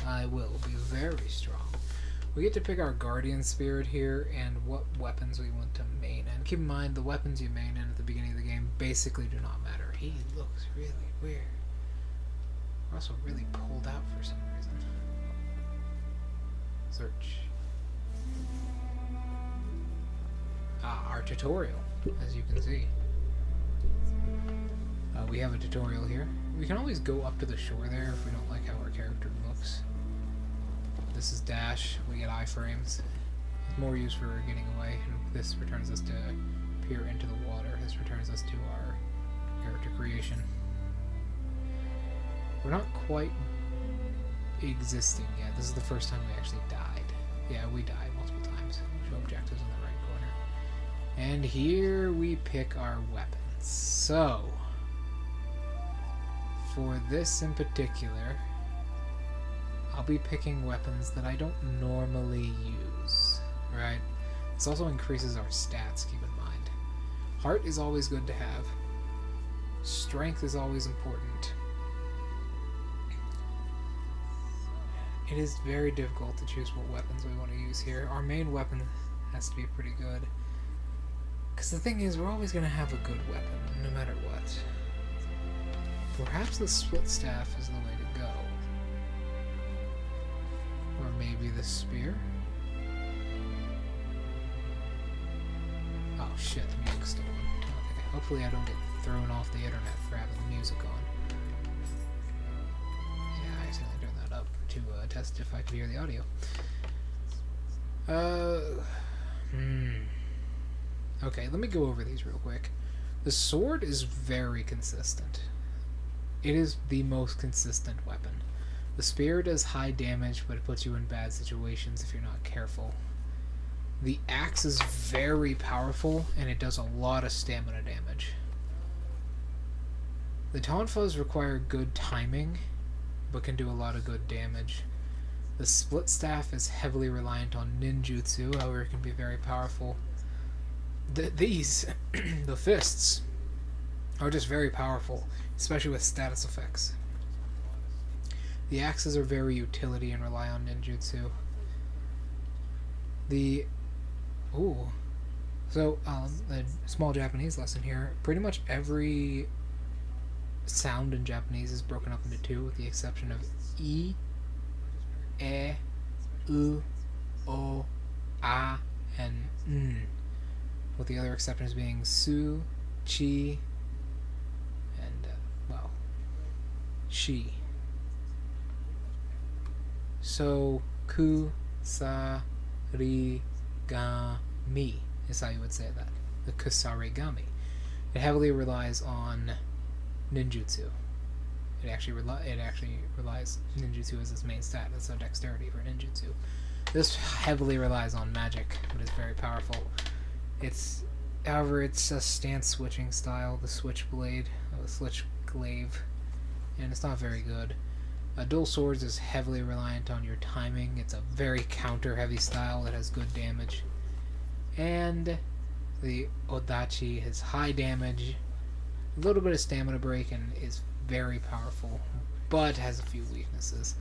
I will be very strong. We get to pick our guardian spirit here and what weapons we want to main. And keep in mind, the weapons you main in at the beginning of the game basically do not matter. He looks really weird. We're also really pulled out for some reason. Search. Our tutorial, as you can see. We have a tutorial here. We can always go up to the shore there if we don't like how our character looks. This is dash. We get iframes. It's more used for getting away. And this returns us to peer into the water. This returns us to our character creation. We're not quite existing yet. This is the first time we actually died. Yeah, we died multiple times. Show objectives in the right corner. And here we pick our weapons. So, for this in particular, I'll be picking weapons that I don't normally use, right? This also increases our stats, keep in mind. Heart is always good to have. Strength is always important. It is very difficult to choose what weapons we want to use here. Our main weapon has to be pretty good. Because the thing is, we're always going to have a good weapon, no matter what. Perhaps the split staff is the way to go. Or maybe the spear? shit, the music's still on. Okay, hopefully I don't get thrown off the internet for having the music on. Yeah, I accidentally turned that up to test if I could hear the audio. Okay, let me go over these real quick. The sword is very consistent. It is the most consistent weapon. The spear does high damage, but it puts you in bad situations if you're not careful. The axe is very powerful, and it does a lot of stamina damage. The tonfas require good timing, but can do a lot of good damage. The split staff is heavily reliant on ninjutsu, however it can be very powerful. The fists, are just very powerful, especially with status effects. The axes are very utility and rely on ninjutsu. A small Japanese lesson here. Pretty much every sound in Japanese is broken up into two, with the exception of I, E, U, O, A, and N. With the other exceptions being Su, Chi, and, Shi. So, Ku, Sa, Ri, Ga, Mi is how you would say that. The Kusarigami. It heavily relies on ninjutsu. It actually relies ninjutsu as its main stat. That's a dexterity for ninjutsu. This heavily relies on magic, but is very powerful. However, it's a stance switching style, the switchblade, or the switchglaive, and it's not very good. Dual swords is heavily reliant on your timing. It's a very counter-heavy style that has good damage. And the Odachi has high damage, a little bit of stamina break, and is very powerful, but has a few weaknesses.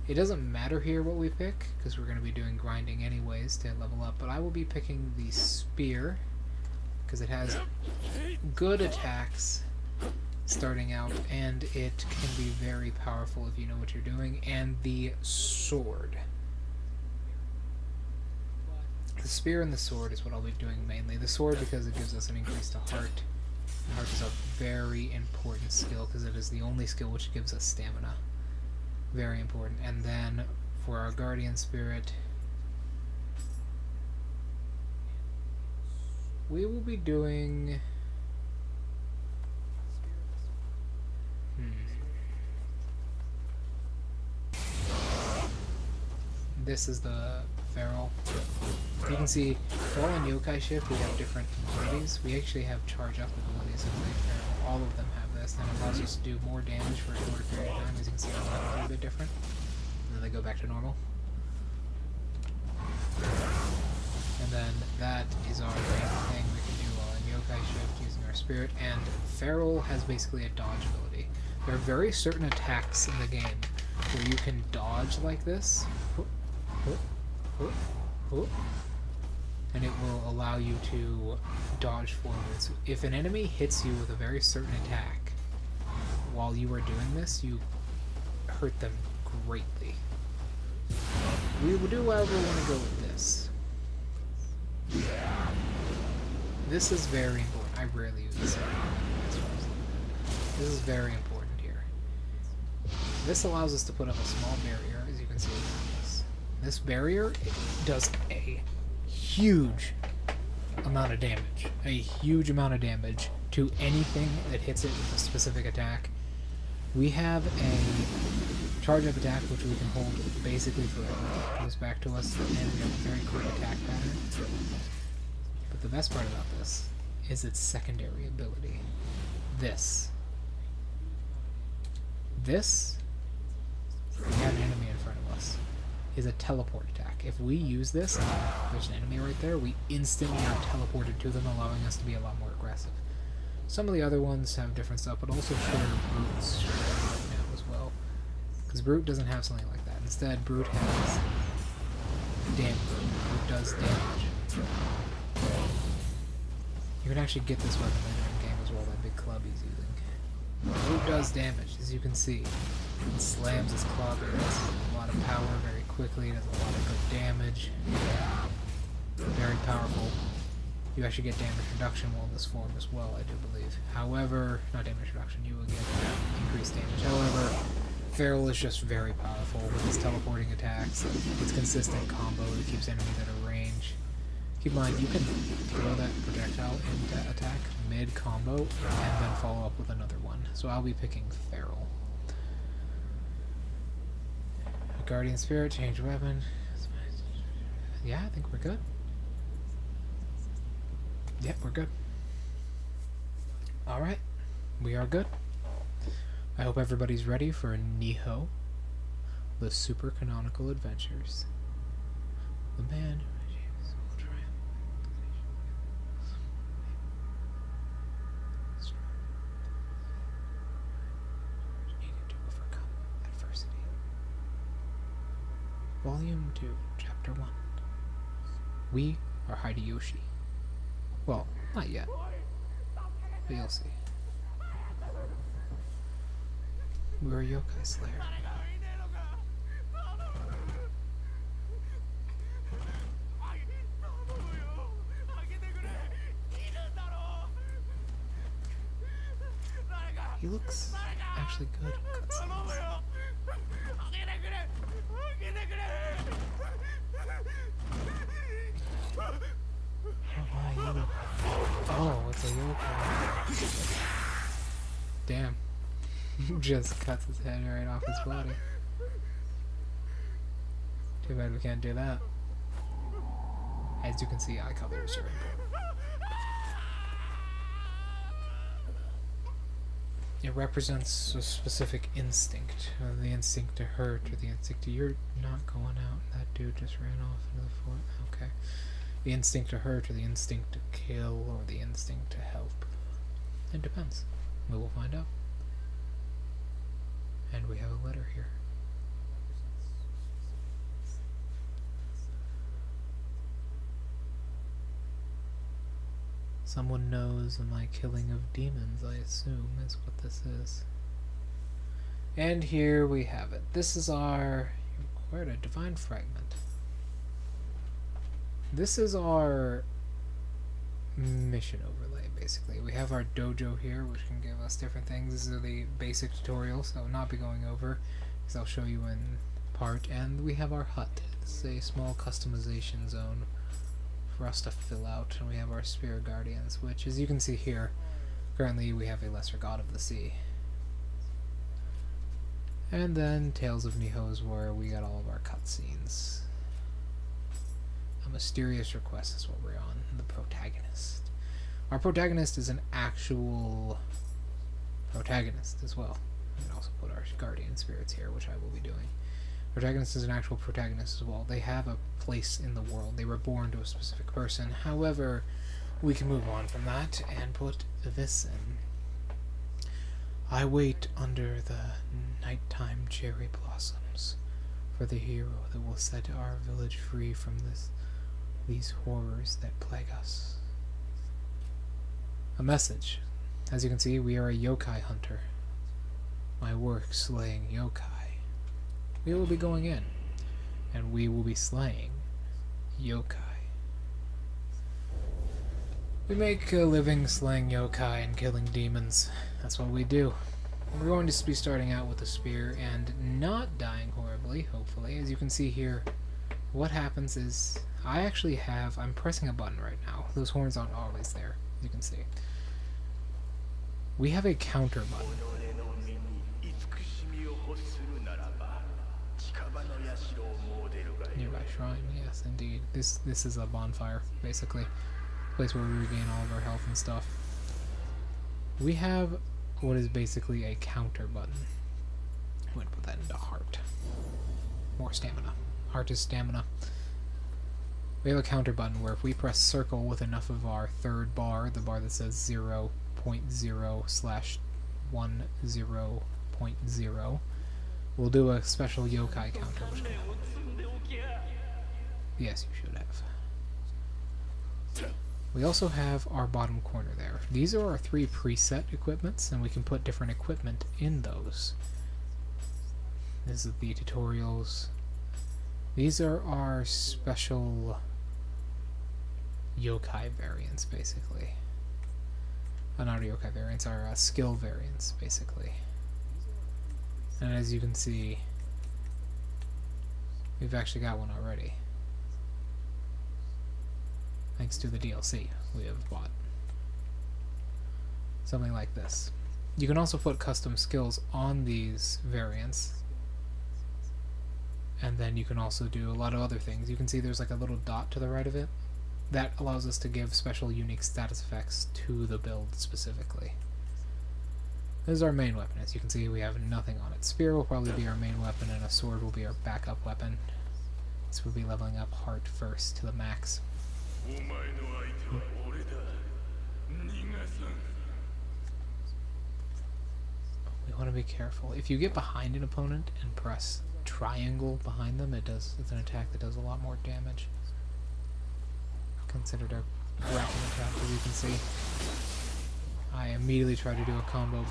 It doesn't matter here what we pick, because we're going to be doing grinding anyways to level up, but I will be picking the spear, because it has good attacks starting out, and it can be very powerful if you know what you're doing, and the sword. The spear and the sword is what I'll be doing mainly. The sword because it gives us an increase to heart. Heart is a very important skill, because it is the only skill which gives us stamina. Very important. And then for our guardian spirit, we will be doing this is the feral. You can see while on yokai shift we have different abilities. We actually have charge up abilities of the feral. All of them have this, and it allows us to do more damage for a shorter period of time. As you can see, it's a little bit different. And then they go back to normal. And then that is our main thing we can do while in yokai shift using our spirit. And feral has basically a dodge ability. There are very certain attacks in the game where you can dodge like this, and it will allow you to dodge forwards. If an enemy hits you with a very certain attack while you are doing this, you hurt them greatly. We will do however we want to go with this. This is very important. I rarely use this. This is very important here. This allows us to put up a small barrier, as you can see around us. This barrier, it does a huge amount of damage. A huge amount of damage to anything that hits it with a specific attack. We have a charge-up attack, which we can hold basically forever. It goes back to us, and we have a very quick attack pattern. But the best part about this is its secondary ability. This, we have an enemy in front of us, is a teleport attack. If we use this, and there's an enemy right there, we instantly are teleported to them, allowing us to be a lot more aggressive. Some of the other ones have different stuff, but also share Brute's right now as well. Because Brute doesn't have something like that. Instead, Brute has damage. Brute does damage. You can actually get this weapon later in the game as well, that big club he's using. Brute does damage, as you can see. It slams his club, it does a lot of power very quickly, it does a lot of good damage. Very powerful. You actually get damage reduction while in this form as well, I do believe. However, not damage reduction, you will get increased damage. However, Feral is just very powerful with his teleporting attacks. Its consistent combo that keeps enemies at a range. Keep in mind, you can throw that projectile into attack mid-combo and then follow up with another one. So I'll be picking Feral. Guardian Spirit, change weapon. Yeah, I think we're good. Yep, we're good. Alright, we are good. I hope everybody's ready for NIOH, the Super Canonical Adventures. The man who achieves will triumph. Needed to overcome adversity. Volume 2, Chapter 1. We are Hideyoshi. Well, not yet, but you'll see. We're a yokai slayer. He looks actually good in cutscenes. Oh, it's a yokai. Damn. Just cuts his head right off his body. Too bad we can't do that. As you can see, eye colors are important. It represents a specific instinct. The instinct to hurt or the instinct to... You're not going out. That dude just ran off into the fort. Okay. The instinct to hurt or the instinct to kill or the instinct to help. It depends. We will find out. And we have a letter here. Someone knows of my killing of demons, I assume, is what this is. And here we have it. This is our... You acquired a divine fragment. This is our mission overlay, basically. We have our dojo here, which can give us different things. These are the basic tutorials I will not be going over, because I'll show you in part. And we have our hut. It's a small customization zone for us to fill out. And we have our Spirit Guardians, which, as you can see here, currently we have a Lesser God of the Sea. And then Tales of NIOH, where we got all of our cutscenes. A mysterious request is what we're on. The protagonist. Our protagonist is an actual protagonist as well. We can also put our guardian spirits here, which I will be doing. Protagonist is an actual protagonist as well. They have a place in the world. They were born to a specific person. However, we can move on from that and put this in. I wait under the nighttime cherry blossoms for the hero that will set our village free from these horrors that plague us. A message. As you can see, we are a yokai hunter. My work slaying yokai. We will be going in, and we will be slaying yokai. We make a living slaying yokai and killing demons. That's what we do. We're going to be starting out with a spear and not dying horribly, hopefully. As you can see here, what happens is I'm pressing a button right now. Those horns aren't always there, as you can see. We have a counter button. Nearby shrine, yes indeed. This is a bonfire, basically. Place where we regain all of our health and stuff. We have what is basically a counter button. I'm going to put that into heart. More stamina. Heart is stamina. We have a counter button where if we press circle with enough of our third bar, the bar that says 0.0/10.0, we'll do a special yokai counter. Yes, you should have. We also have our bottom corner there. These are our 3 preset equipments, and we can put different equipment in those. This is the tutorials. These are our special yokai variants, basically. Not yokai variants, our skill variants, basically. And as you can see, we've actually got one already. Thanks to the DLC we have bought. Something like this. You can also put custom skills on these variants. And then you can also do a lot of other things. You can see there's like a little dot to the right of it. That allows us to give special unique status effects to the build specifically. This is our main weapon. As you can see, we have nothing on it. Spear will probably be our main weapon, and a sword will be our backup weapon. This will be leveling up heart first to the max. We want to be careful. If you get behind an opponent and press triangle behind them, it's an attack that does a lot more damage. Considered a grappling attack, as you can see. I immediately tried to do a combo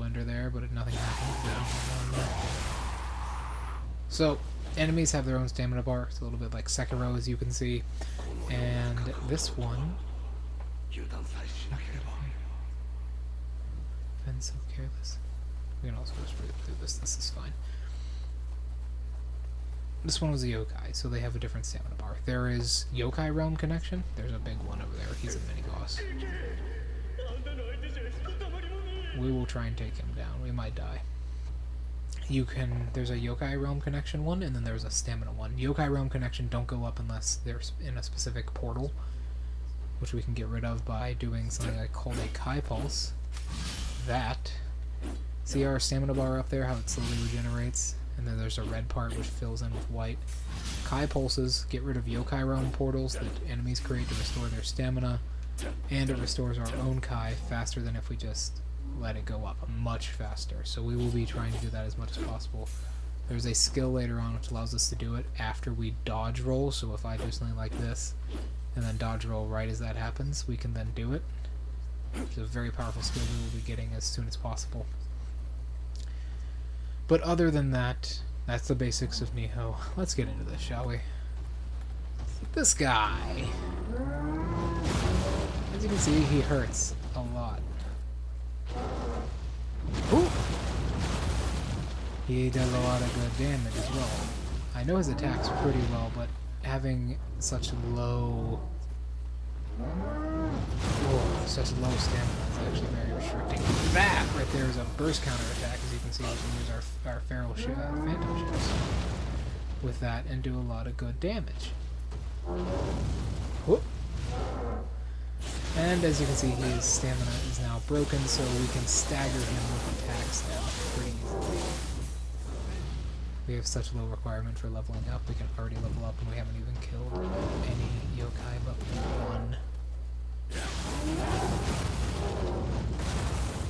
ender there, but nothing happened. So, enemies have their own stamina bar. It's a little bit like Sekiro, as you can see. And this one... Been so careless. We can also just read through this. This is fine. This one was a yokai, so they have a different stamina bar. There is yokai realm connection. There's a big one over there. He's a mini boss. We will try and take him down. We might die. There's a yokai realm connection one, and then there's a stamina one. Yokai realm connection don't go up unless they're in a specific portal, which we can get rid of by doing something called a Kai Pulse. See our stamina bar up there, how it slowly regenerates? And then there's a red part which fills in with white. Kai Pulses get rid of yokai realm portals that enemies create to restore their stamina, and it restores our own Kai faster than if we just let it go up, much faster. So we will be trying to do that as much as possible. There's a skill later on which allows us to do it after we dodge roll, so if I do something like this, and then dodge roll right as that happens, we can then do it. It's a very powerful skill we will be getting as soon as possible. But other than that, that's the basics of Niho. Let's get into this, shall we? This guy. As you can see, he hurts a lot. Ooh! He does a lot of good damage as well. I know his attacks pretty well, but having such low... such low stamina is actually very restricting. That right there is a burst counter attack, as you can see. We can use our Phantom Ships with that and do a lot of good damage. Whoop. And as you can see, his stamina is now broken, so we can stagger him with attacks now pretty easily. We have such low requirement for leveling up. We can already level up, and we haven't even killed any yokai but one.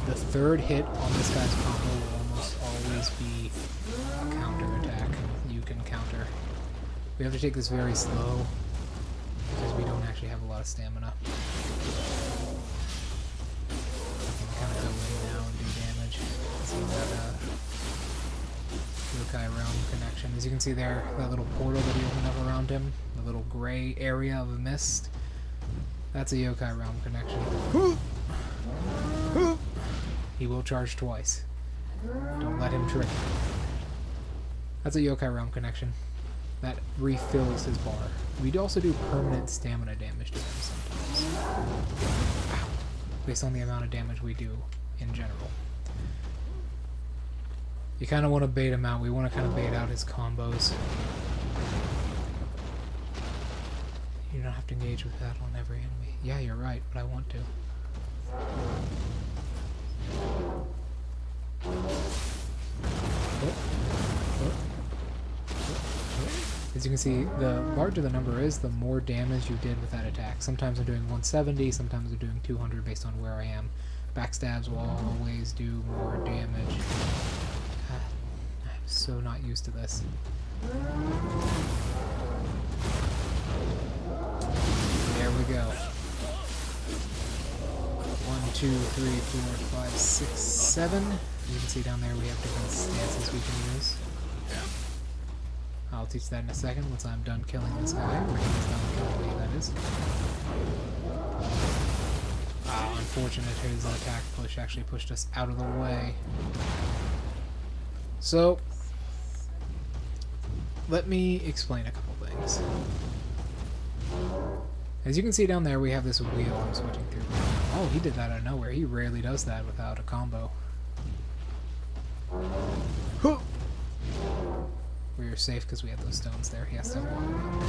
The third hit on this guy's combo will almost always be a counter attack. You can counter. We have to take this very slow because we don't actually have a lot of stamina. We can kind of go in now and do damage. See that yokai realm connection. As you can see there, that little portal that he opened up around him, the little gray area of mist. That's a yokai realm connection. He will charge twice. Don't let him trick you. That's a yokai realm connection. That refills his bar. We also do permanent stamina damage to him sometimes. Ow. Based on the amount of damage we do in general. You kind of want to bait him out. We want to kind of bait out his combos. You don't have to engage with that on every enemy. Yeah, you're right, but I want to. As you can see, the larger the number is, the more damage you did with that attack. Sometimes I'm doing 170, sometimes I'm doing 200 based on where I am. Backstabs will always do more damage. God, I'm so not used to this. There we go. 1, 2, 3, 4, 5, 6, 7. You can see down there we have different stances we can use. I'll teach that in a second once I'm done killing this guy. Or he's done killing me, that is. Unfortunate, his attack push actually pushed us out of the way. So, let me explain a couple things. As you can see down there, we have this wheel I'm switching through. Oh, he did that out of nowhere. He rarely does that without a combo. Huh! We were safe because we had those stones there. He has to have one.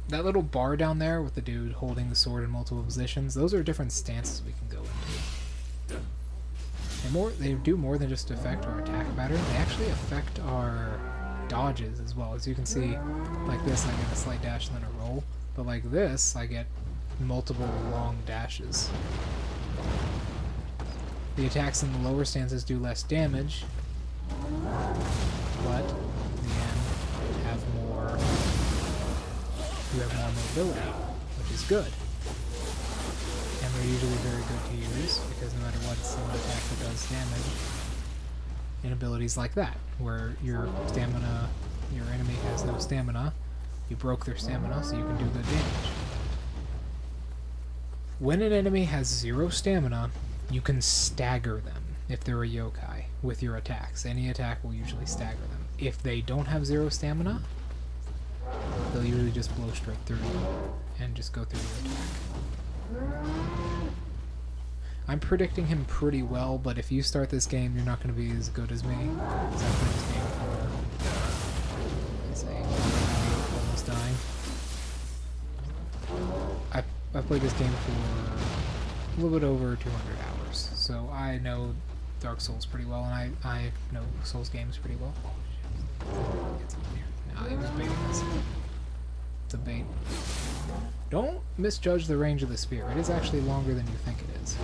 That little bar down there with the dude holding the sword in multiple positions, those are different stances we can go into. They do more than just affect our attack pattern. They actually affect our dodges as well. As you can see, like this, I get a slight dash and then a roll. But like this, I get multiple long dashes. The attacks in the lower stances do less damage, but in the end have more. You have more mobility, which is good. And they're usually very good to use, because no matter what, it's an attack that does damage. In abilities like that, where your enemy has no stamina, you broke their stamina, so you can do good damage. When an enemy has 0 stamina, you can stagger them, if they're a yokai, with your attacks. Any attack will usually stagger them. If they don't have 0 stamina, they'll usually just blow straight through you and just go through your attack. I'm predicting him pretty well, but if you start this game, you're not going to be as good as me. Because I played this game for, let's say, almost dying. I played this game for a little bit over 200 hours, so I know Dark Souls pretty well, and I know Souls games pretty well. No, he was baiting us. It's a bait. Don't misjudge the range of the spear. It is actually longer than you think it is.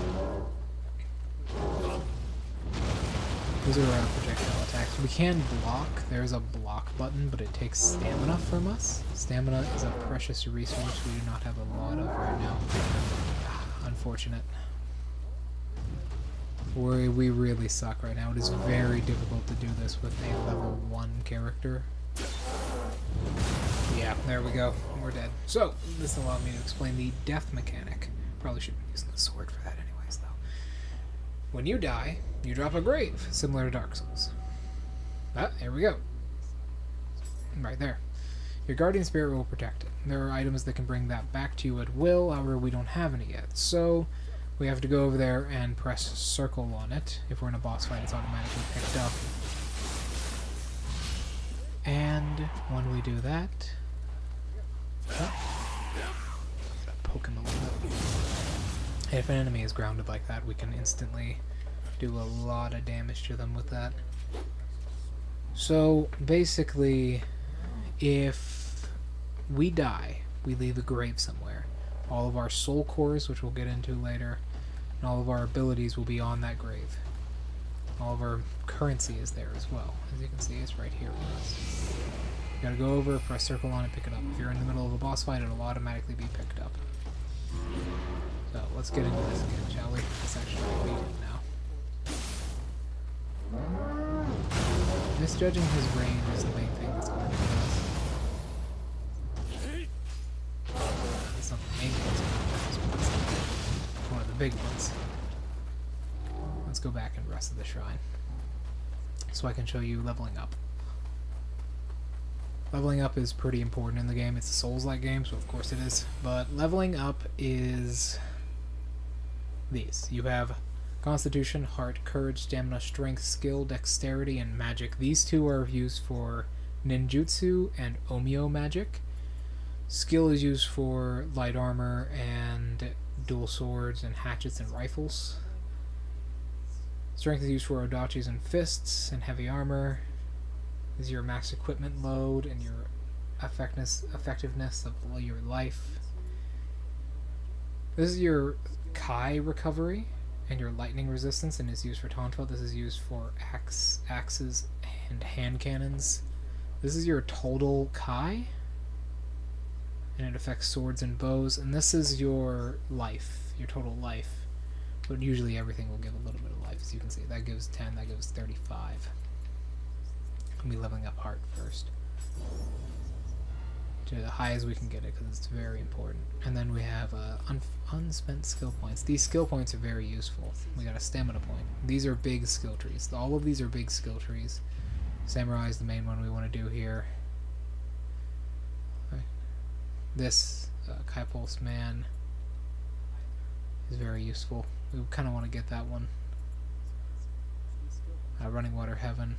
Those are projectile attacks. We can block. There's a block button, but it takes stamina from us. Stamina is a precious resource we do not have a lot of right now. Unfortunate. We really suck right now. It is very difficult to do this with a level 1 character. Yeah, there we go. We're dead. So, this allowed me to explain the death mechanic. Probably shouldn't be using the sword for that anyways, though. When you die, you drop a grave, similar to Dark Souls. Ah, here we go. Right there. Your guardian spirit will protect it. There are items that can bring that back to you at will, however we don't have any yet. So, we have to go over there and press circle on it. If we're in a boss fight, it's automatically picked up. And when we do that, poke him a little bit. If an enemy is grounded like that, we can instantly do a lot of damage to them with that. So basically, if we die, we leave a grave somewhere. All of our soul cores, which we'll get into later, and all of our abilities will be on that grave. All of our currency is there as well. As you can see, it's right here for us. You gotta go over, press circle on it, pick it up. If you're in the middle of a boss fight, it'll automatically be picked up. So, let's get into this again, shall we? Let's actually beat him now. Misjudging his range is the main thing that's going to do this. It's not the main thing that's going to do this, but it's one of the big ones. Let's go back and rest of the shrine, so I can show you leveling up. Leveling up is pretty important in the game. It's a Souls-like game, so of course it is. But leveling up is these. You have Constitution, Heart, Courage, Stamina, Strength, Skill, Dexterity, and Magic. These 2 are used for Ninjutsu and Omyo magic. Skill is used for light armor and dual swords and hatchets and rifles. Strength is used for odachis and fists and heavy armor. This is your max equipment load and your effectiveness of your life. This is your Kai recovery and your lightning resistance, and is used for Tonfa. This is used for axes and hand cannons. This is your total Kai, and it affects swords and bows. And this is your life, your total life. But usually everything will give a little bit of life, as you can see. That gives 10, that gives 35. I'll be leveling up heart first. To the high as we can get it, because it's very important. And then we have unspent skill points. These skill points are very useful. We got a stamina point. These are big skill trees. All of these are big skill trees. Samurai is the main one we want to do here. Okay. This Kai Pulse Man is very useful. We kind of want to get that one. Running Water Heaven.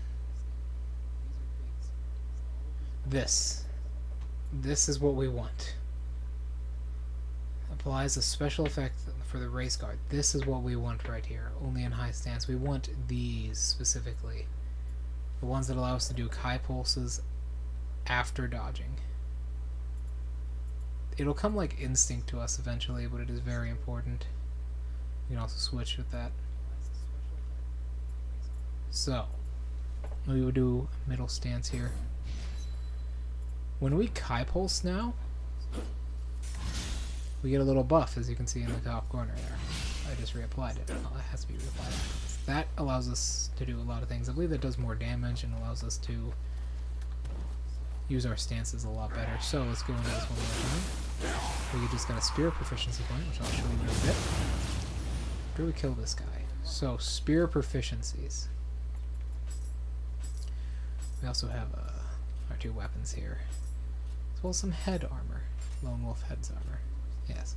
This is what we want. Applies a special effect for the race guard. This is what we want right here. Only in high stance. We want these specifically. The ones that allow us to do Kai Pulses after dodging. It'll come like instinct to us eventually, but it is very important. You can also switch with that. So, we would do middle stance here. When we Kai Pulse now, we get a little buff, as you can see in the top corner there. I just reapplied it. Oh, it has to be reapplied afterwards. That allows us to do a lot of things. I believe that does more damage and allows us to use our stances a lot better. So let's go into this one more time. We just got a spear proficiency point, which I'll show you in a bit. After we kill this guy. So, spear proficiencies. We also have our two weapons here. As well as some head armor. Lone Wolf head's armor. Yes.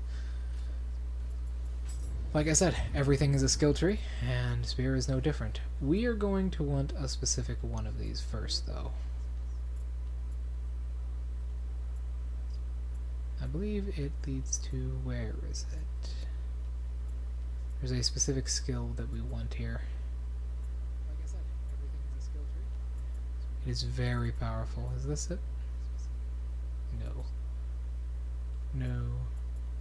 Like I said, everything is a skill tree, and spear is no different. We are going to want a specific one of these first, though. I believe it leads to... where is it? There's a specific skill that we want here. Like I said, everything is a skill tree. It is very powerful. Is this it? No. No.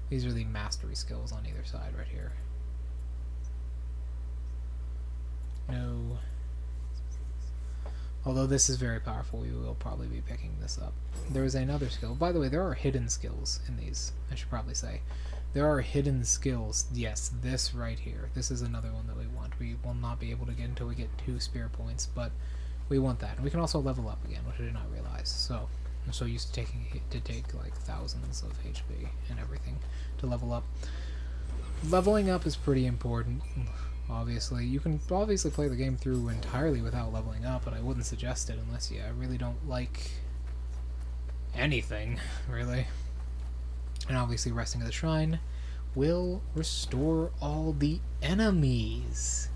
These are the mastery skills on either side right here. No. Although this is very powerful, we will probably be picking this up. There is another skill. By the way, there are hidden skills in these, I should probably say. There are hidden skills. Yes, this right here. This is another one that we want. We will not be able to get until we get 2 spear points, but we want that. And we can also level up again, which I did not realize. So, I'm so used to take like thousands of HP and everything to level up. Leveling up is pretty important. Obviously, you can obviously play the game through entirely without leveling up, but I wouldn't suggest it unless you really don't like anything, really. And obviously, resting at the shrine will restore all the enemies.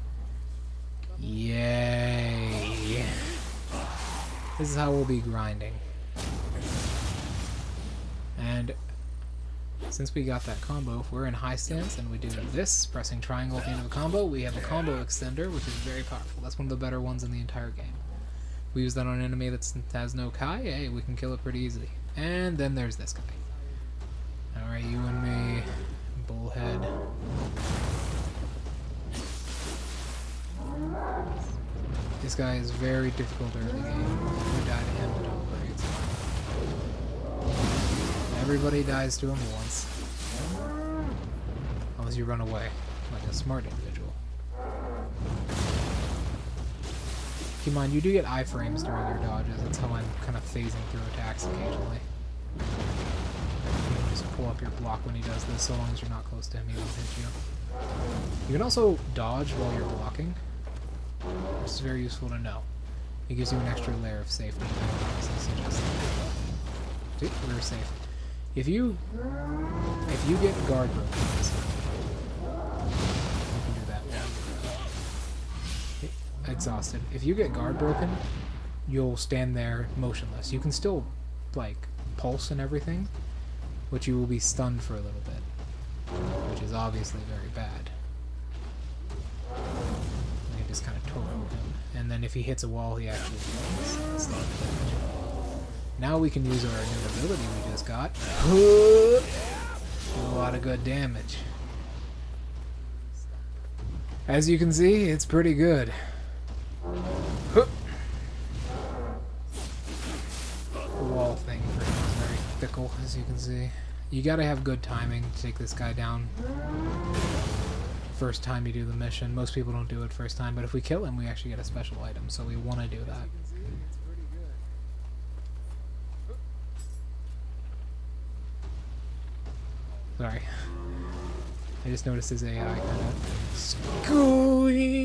Yay! This is how we'll be grinding. And since we got that combo, if we're in high stance and we do this, pressing triangle at the end of a combo, we have a combo extender, which is very powerful. That's one of the better ones in the entire game. If we use that on an enemy that has no Kai, hey, we can kill it pretty easily. And then there's this guy. Alright, you and me, bullhead. This guy is very difficult early game. If we die to him, don't worry, it's fine. Everybody dies to him once. Unless you run away, like a smart individual. Keep in mind, you do get iframes during your dodges. That's how I'm kind of phasing through attacks occasionally. You can just pull up your block when he does this, so long as you're not close to him, he won't hit you. You can also dodge while you're blocking, which is very useful to know. It gives you an extra layer of safety. See, we're safe. If you get guard broken, you can do that while exhausted. If you get guard broken, you'll stand there motionless. You can still like pulse and everything, but you will be stunned for a little bit, which is obviously very bad. You just kind of torque him, and then if he hits a wall, he actually does stand damage. Now we can use our new ability we just got. Do a lot of good damage. As you can see, it's pretty good. The wall thing for him is very fickle, as you can see. You gotta have good timing to take this guy down. First time you do the mission. Most people don't do it first time, but if we kill him, we actually get a special item, so we want to do that. Sorry. I just noticed his AI kind of screamed.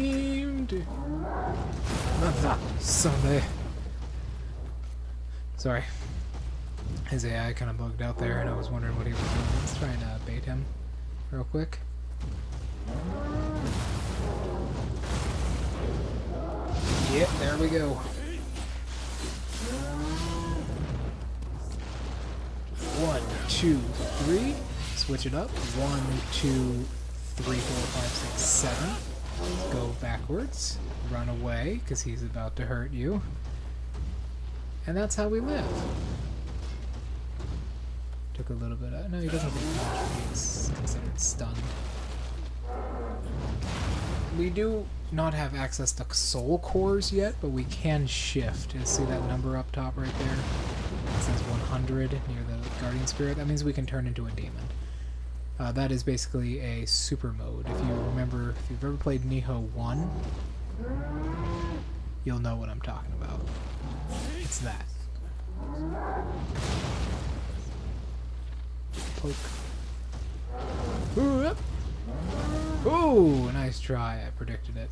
Not that Sunday. Sorry. His AI kind of bugged out there, and I was wondering what he was doing. Let's try and bait him real quick. Yep, there we go. 1, 2, 3. Switch it up. 1, 2, 3, 4, 5, 6, 7. Go backwards. Run away, because he's about to hurt you. And that's how we live. Took a little bit of... No, he doesn't get punished. He's considered stunned. We do not have access to soul cores yet, but we can shift. You see that number up top right there? It says 100 near the Guardian Spirit. That means we can turn into a demon. That is basically a super mode. If you remember, if you've ever played NIOH 1, you'll know what I'm talking about. It's that. Poke. Ooh, ooh, nice try. I predicted it.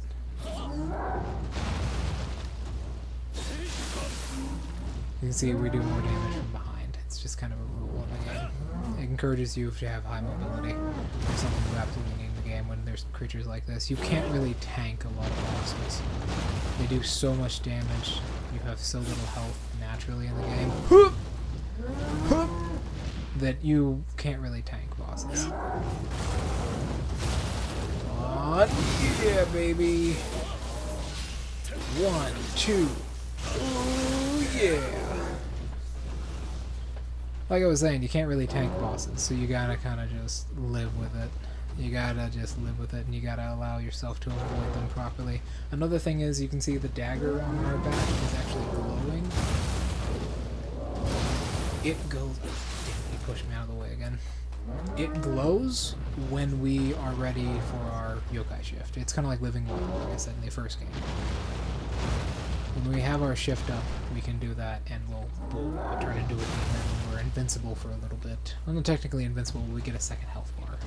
You can see we do more damage from behind. It's just kind of a rule in the game. It encourages you to have high mobility. There's something you absolutely need in the game when there's creatures like this. You can't really tank a lot of bosses. They do so much damage. You have so little health naturally in the game that you can't really tank bosses. Come on. Yeah, baby. 1, 2. Ooh, yeah. Like I was saying, you can't really tank bosses, so you gotta kind of just live with it. You gotta just live with it, and you gotta allow yourself to avoid them properly. Another thing is, you can see the dagger on our back is actually glowing. It goes... Damn, he pushed me out of the way again. It glows when we are ready for our yokai shift. It's kind of like living water, like I said in the first game. When we have our shift up, we can do that, and we'll turn into a demon, and we're invincible for a little bit. Well, not technically invincible, we get a second health bar.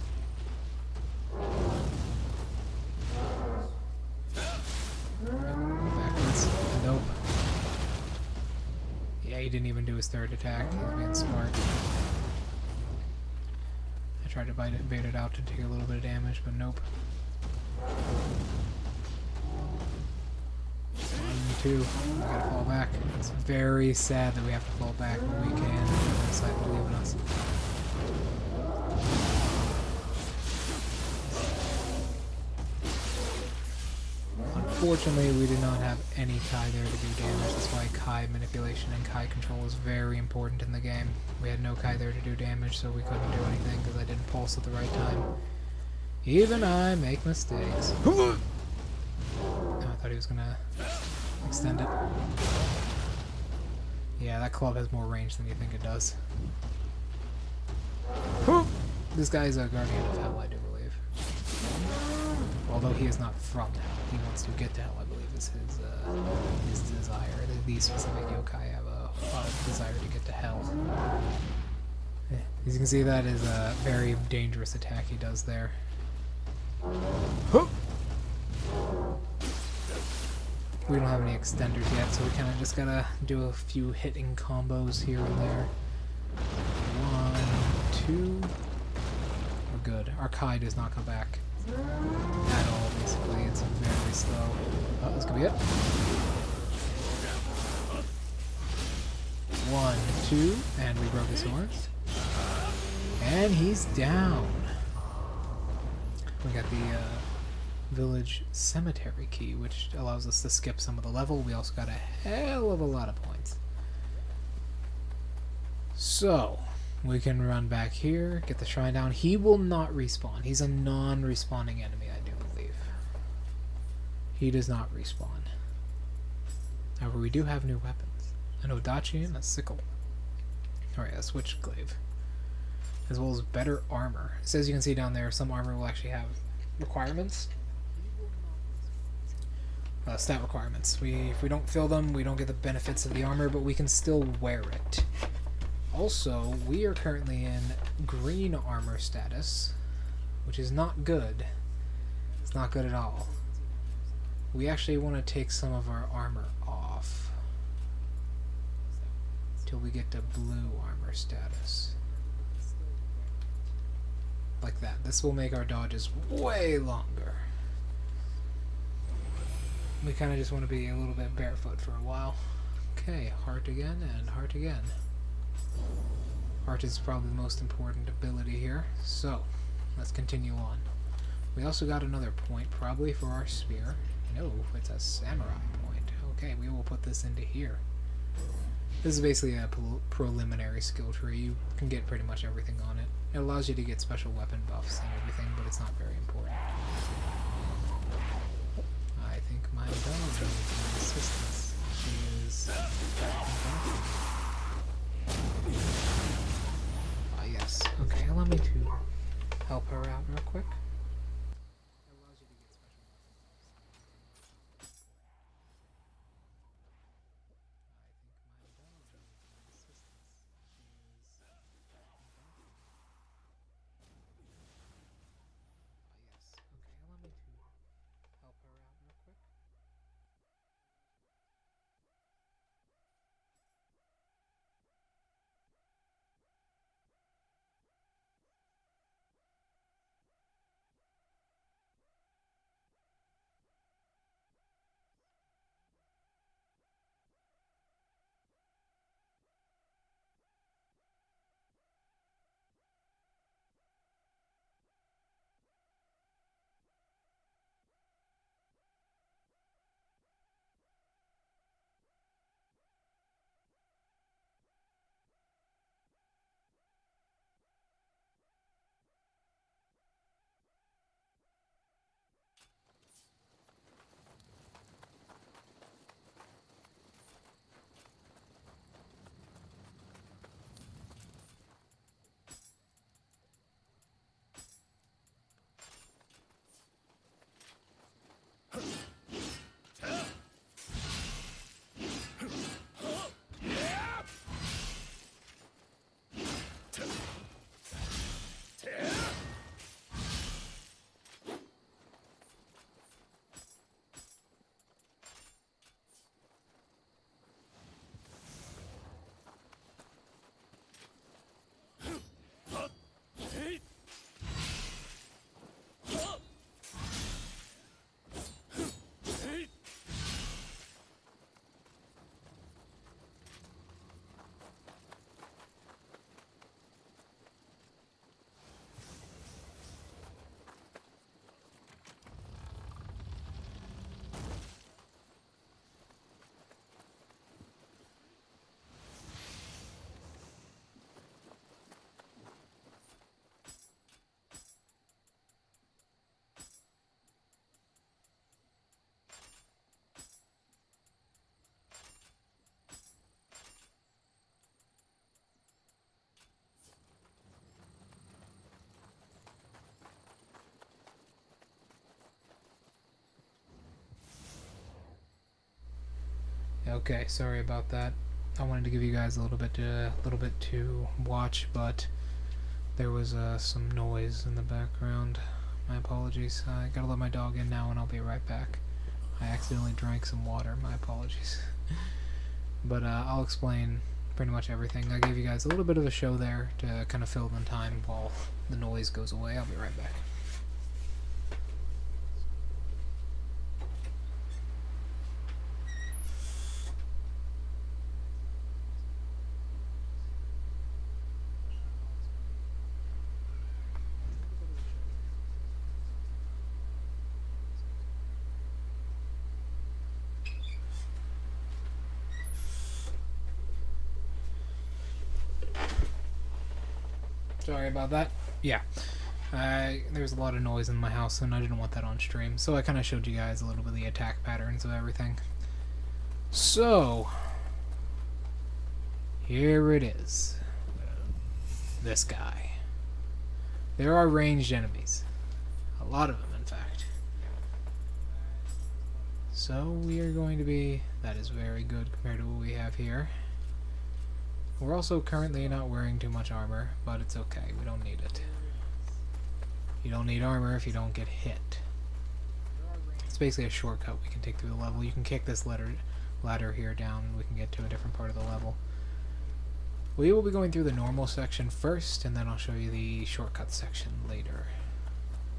Backwards. Nope. Yeah, he didn't even do his third attack. He's being smart. I tried to bait it out to take a little bit of damage, but nope. 1, 2. We gotta fall back. It's very sad that we have to fall back, but we can. I believe in us. Unfortunately, we did not have any Kai there to do damage. That's why Kai manipulation and Kai control is very important in the game. We had no Kai there to do damage, so we couldn't do anything because I didn't pulse at the right time. Even I make mistakes. Oh, I thought he was gonna extend it. Yeah, that club has more range than you think it does. This guy's a guardian of hell, I do believe. Although he is not from hell. He wants to get to hell, I believe, is his desire. These specific yokai have a desire to get to hell. As you can see, that is a very dangerous attack he does there. We don't have any extenders yet, so we kind of just gotta do a few hitting combos here and there. 1, 2. We're good. Our Kai does not come back at all, basically. It's very slow. Oh, this could be it. 1, 2, and we broke his horns. And he's down. We got the village cemetery key, which allows us to skip some of the level. We also got a hell of a lot of points. So, we can run back here, get the shrine down. He will not respawn. He's a non-respawning enemy, I do believe. He does not respawn. However, we do have new weapons. An Odachi and a sickle. Alright, a switchglaive. As well as better armor. It says you can see down there, some armor will actually have requirements. Stat requirements. If we don't fill them, we don't get the benefits of the armor, but we can still wear it. Also, we are currently in green armor status, which is not good. It's not good at all. We actually want to take some of our armor off till we get to blue armor status. Like that. This will make our dodges way longer. We kind of just want to be a little bit barefoot for a while. Okay, heart again and heart again. Heart is probably the most important ability here. So, let's continue on. We also got another point probably for our spear. No, it's a samurai point. Okay, we will put this into here. This is basically a preliminary skill tree. You can get pretty much everything on it. It allows you to get special weapon buffs and everything, but it's not very important. I think my dog needs my assistance. She is... Ah, yes. Okay, allow me to help her out real quick. Okay, sorry about that. I wanted to give you guys a little bit to watch, but there was some noise in the background. My apologies. I gotta let my dog in now, and I'll be right back. I accidentally drank some water. My apologies. But I'll explain pretty much everything. I gave you guys a little bit of a show there to kind of fill in time while the noise goes away. I'll be right back. Sorry about that. Yeah. There was a lot of noise in my house and I didn't want that on stream, so I kind of showed you guys a little bit of the attack patterns of everything. So, here it is. This guy. There are ranged enemies. A lot of them, in fact. So, we are going to be... That is very good compared to what we have here. We're also currently not wearing too much armor, but it's okay. We don't need it. You don't need armor if you don't get hit. It's basically a shortcut we can take through the level. You can kick this ladder here down and we can get to a different part of the level. We will be going through the normal section first, and then I'll show you the shortcut section later.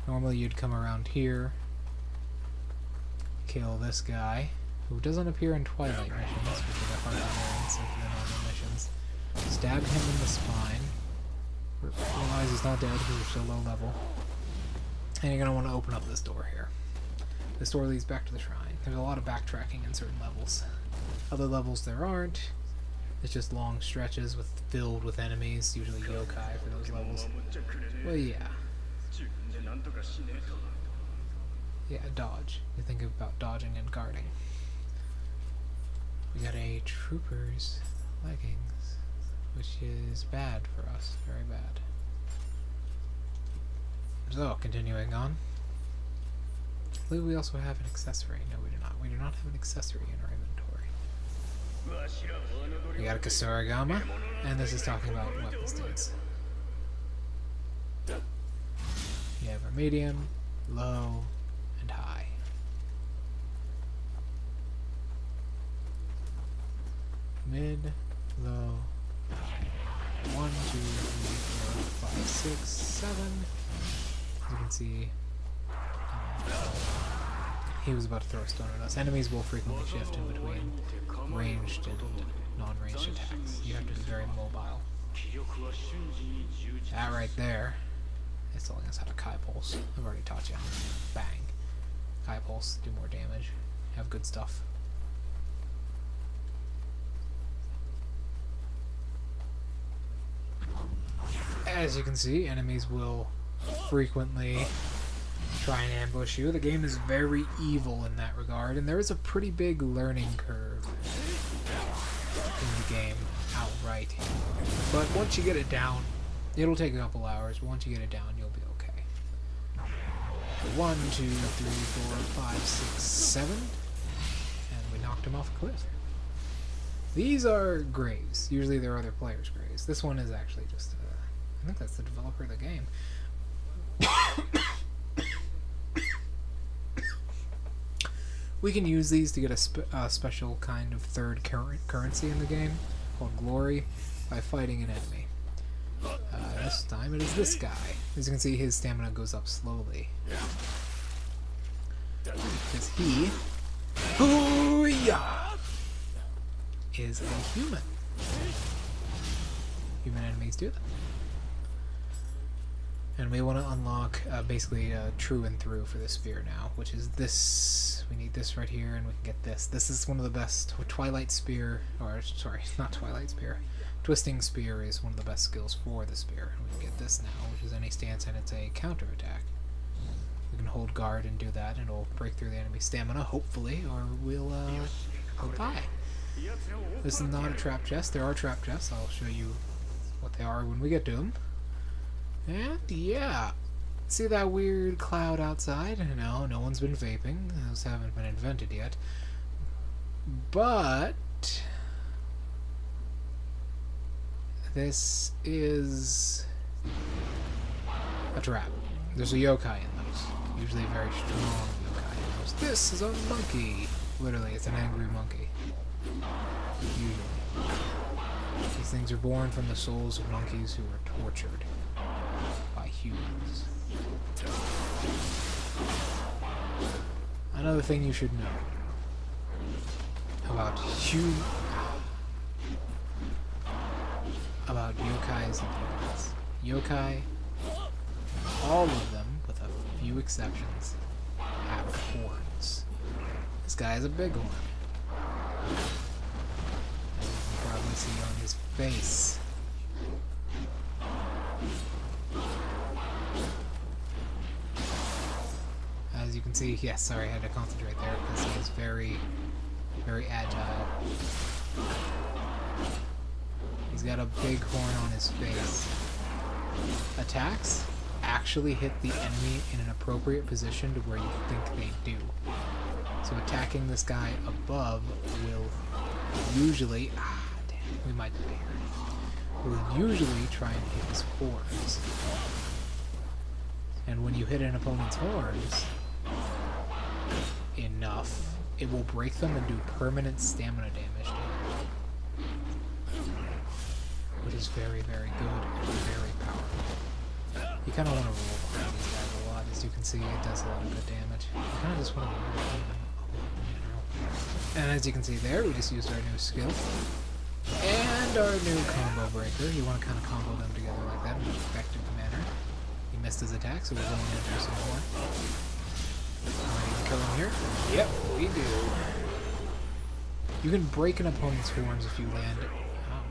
Normally you'd come around here, kill this guy, who doesn't appear in Twilight missions, which are the hard variants of the normal missions. Stab him in the spine. Realize he's not dead because he's still low level. And you're going to want to open up this door here. This door leads back to the shrine. There's a lot of backtracking in certain levels. Other levels there aren't. It's just long stretches filled with enemies, usually yokai for those levels. Well, yeah. Yeah, dodge. You think about dodging and guarding. We got a trooper's leggings, which is bad for us. Very bad. So, continuing on. I believe we also have an accessory. No, we do not. We do not have an accessory in our inventory. We got a Kasuragama, and this is talking about weapon stance. You have our medium, low, and high. Mid, low, high. 1, 2, 3, 4, 5, 6, 7. As you can see, he was about to throw a stone at us. Enemies will frequently shift in between ranged and non-ranged attacks. You have to be very mobile. That right there is telling us how to Kai Pulse. I've already taught you. Bang. Kai Pulse, do more damage. Have good stuff. As you can see, enemies will frequently try and ambush you. The game is very evil in that regard, and there is a pretty big learning curve in the game outright. But once you get it down, it'll take a couple hours, but once you get it down, you'll be okay. 1, 2, 3, 4, 5, 6, 7, and we knocked him off a cliff. These are graves. Usually they're other players' graves. This one is actually just, I think that's the developer of the game. We can use these to get a special kind of third currency in the game called Glory by fighting an enemy. This time it is this guy. As you can see, his stamina goes up slowly. Because he is a human. Human enemies do that. And we want to unlock basically true and through for this spear now, which is this. We need this right here, and we can get this. This is one of the best. Twilight Spear, or sorry, not Twilight Spear. Twisting Spear is one of the best skills for the spear. And we can get this now, which is any stance, and it's a counter attack. We can hold guard and do that, and it'll break through the enemy's stamina, hopefully, or we'll die. This is not a trap chest. There are trap chests. I'll show you what they are when we get to them. And yeah, see that weird cloud outside? No one's been vaping. Those haven't been invented yet. But this is a trap. There's a yokai in those. Usually a very strong yokai in those. This is a monkey. Literally, it's an angry monkey. Usually. These things are born from the souls of monkeys who were tortured by humans. Another thing you should know about yokais and humans. Yokai, all of them, with a few exceptions, have horns. This guy has a big horn. As you can probably see on his face. As you can see, yes, sorry, I had to concentrate there because he is very, very agile. He's got a big horn on his face. Attacks actually hit the enemy in an appropriate position to where you think they do. So attacking this guy above will usually... damn, we might die here. will usually try and hit his horns. And when you hit an opponent's horns enough, it will break them and do permanent stamina damage to him. Which is very, very good and very powerful. You kind of want to roll behind these guys a lot. As you can see, it does a lot of good damage. You kind of just want to roll behind them a lot in general. And as you can see there, we just used our new skill. And our new combo breaker. You want to kind of combo them together like that in an effective manner. He missed his attack, so we're going in for some more. Ready to kill him here? Yep, we do. You can break an opponent's horns if you land... Oh,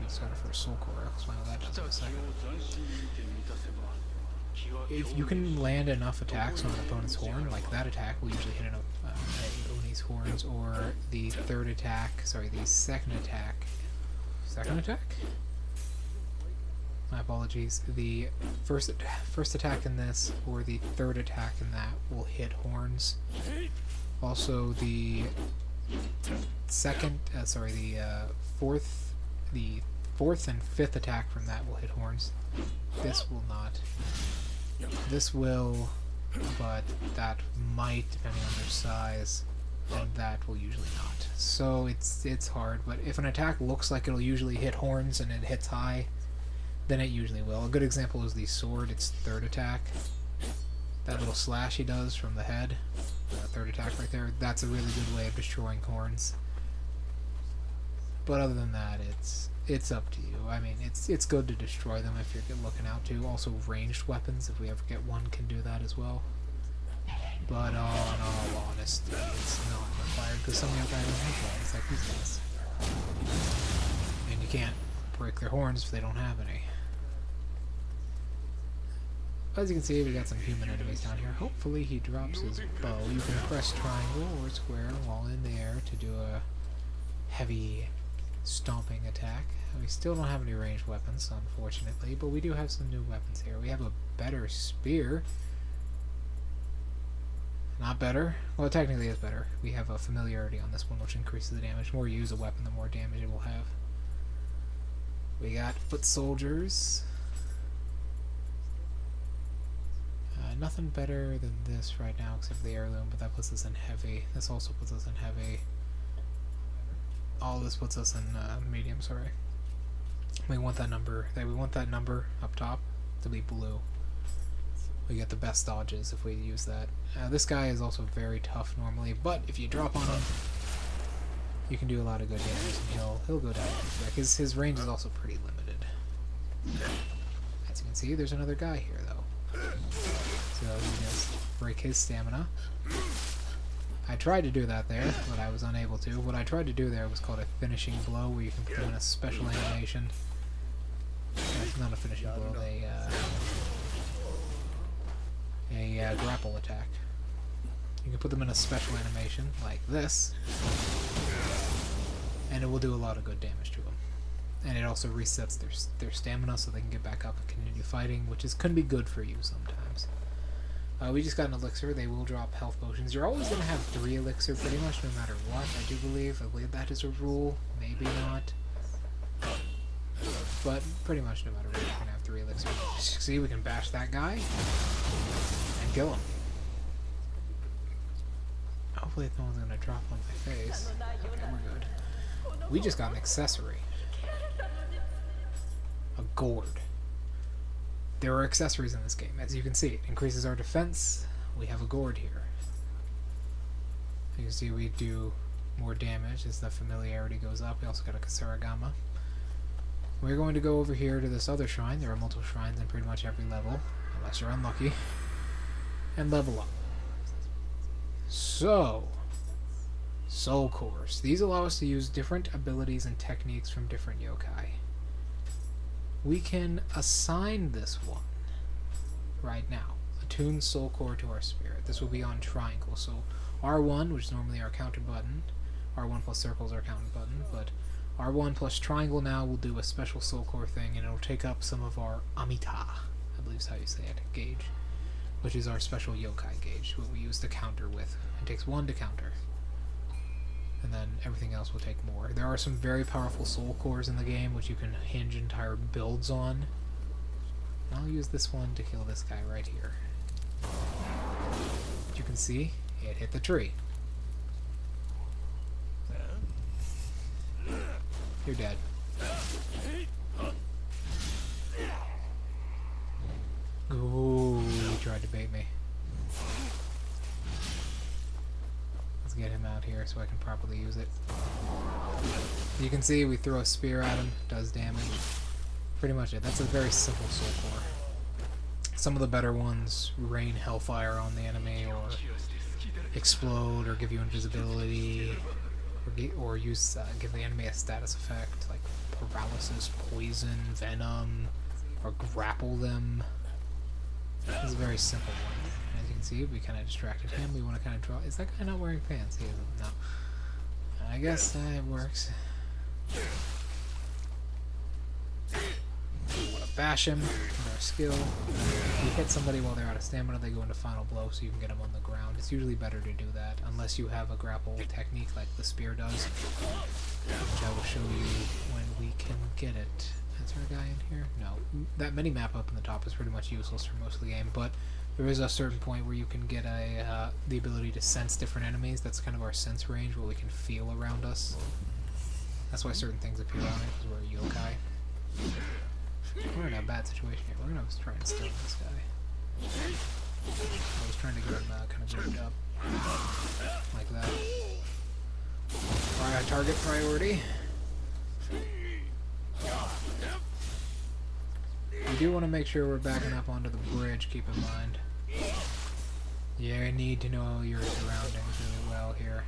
we just got our first soul core. I'll explain what that does in a second. If you can land enough attacks on an opponent's horn, like that attack will usually hit an Oni's horns, or the third attack, sorry, the second attack. Second attack? My apologies. The first attack in this, or the third attack in that, will hit horns. Also, the second, the fourth and fifth attack from that will hit horns. This will not. This will, but that might, depending on their size, and that will usually not. So it's hard, but if an attack looks like it'll usually hit horns and it hits high, then it usually will. A good example is the sword, its third attack. That little slash he does from the head, third attack right there, that's a really good way of destroying horns. But other than that, it's up to you. I mean, it's good to destroy them if you're looking out to. Also, ranged weapons, if we ever get one, can do that as well. But in all honesty, it's not required, because some of you guys don't have ones, like these guys. And you can't break their horns if they don't have any. As you can see, we got some human enemies down here. Hopefully he drops his bow. You can press triangle or square while in the air to do a heavy stomping attack. We still don't have any ranged weapons, unfortunately, but we do have some new weapons here. We have a better spear. Not better. Well, it technically is better. We have a familiarity on this one, which increases the damage. The more you use a weapon, the more damage it will have. We got foot soldiers. Nothing better than this right now, except for the heirloom, but that puts us in heavy. This also puts us in heavy. All this puts us in medium, sorry. We want that number up top to be blue. We get the best dodges if we use that. This guy is also very tough normally, but if you drop on him, you can do a lot of good damage, and he'll go down pretty quick. His range is also pretty limited. As you can see, there's another guy here, though. So we just break his stamina. I tried to do that there, but I was unable to. What I tried to do there was called a finishing blow, where you can put in a special animation. It's not a finishing blow, a grapple attack. You can put them in a special animation, like this, and it will do a lot of good damage to them. And it also resets their stamina so they can get back up and continue fighting, which can be good for you sometimes. We just got an elixir. They will drop health potions. You're always going to have 3 elixir pretty much no matter what, I do believe. I believe that is a rule. Maybe not. But pretty much no matter what, you're going to have 3 elixir. See, we can bash that guy and kill him. Hopefully no one's going to drop on my face. Okay, we're good. We just got an accessory. A gourd. There are accessories in this game. As you can see, it increases our defense. We have a gourd here. You can see we do more damage as the familiarity goes up. We also got a Kasaragama. We're going to go over here to this other shrine. There are multiple shrines in pretty much every level, unless you're unlucky, and level up. So, soul cores. These allow us to use different abilities and techniques from different yokai. We can assign this one right now. Attune soul core to our spirit. This will be on triangle. So R1, which is normally our counter button, R1 plus circle is our counter button, but R1 plus triangle now will do a special soul core thing, and it'll take up some of our Amita, I believe is how you say it, gauge, which is our special yokai gauge, what we use to counter with. It takes 1 to counter. and then everything else will take more. There are some very powerful soul cores in the game, which you can hinge entire builds on. I'll use this one to kill this guy right here. As you can see, it hit the tree. You're dead. Ooh, he tried to bait me. Let's get him out here so I can properly use it. You can see we throw a spear at him, does damage. Pretty much it. That's a very simple soul core. Some of the better ones rain hellfire on the enemy, or explode, or give you invisibility, or use give the enemy a status effect like paralysis, poison, venom, or grapple them. This is a very simple one. As you can see, we kind of distracted him. We want to kind of draw. Is that guy not wearing pants? He isn't. No. I guess it works. We want to bash him with our skill. If you hit somebody while they're out of stamina, they go into final blow, so you can get them on the ground. It's usually better to do that, unless you have a grapple technique like the spear does, which I will show you when we can get it. Is there a guy in here? No. That mini-map up in the top is pretty much useless for most of the game, but there is a certain point where you can get the ability to sense different enemies. That's kind of our sense range, what we can feel around us. That's why certain things appear on it, because we're a yokai. We're in a bad situation here. We're going to try and steal this guy. I was trying to get him kind of moved up. Like that. Target priority. We do want to make sure we're backing up onto the bridge, keep in mind. Yeah, I need to know your surroundings really well here.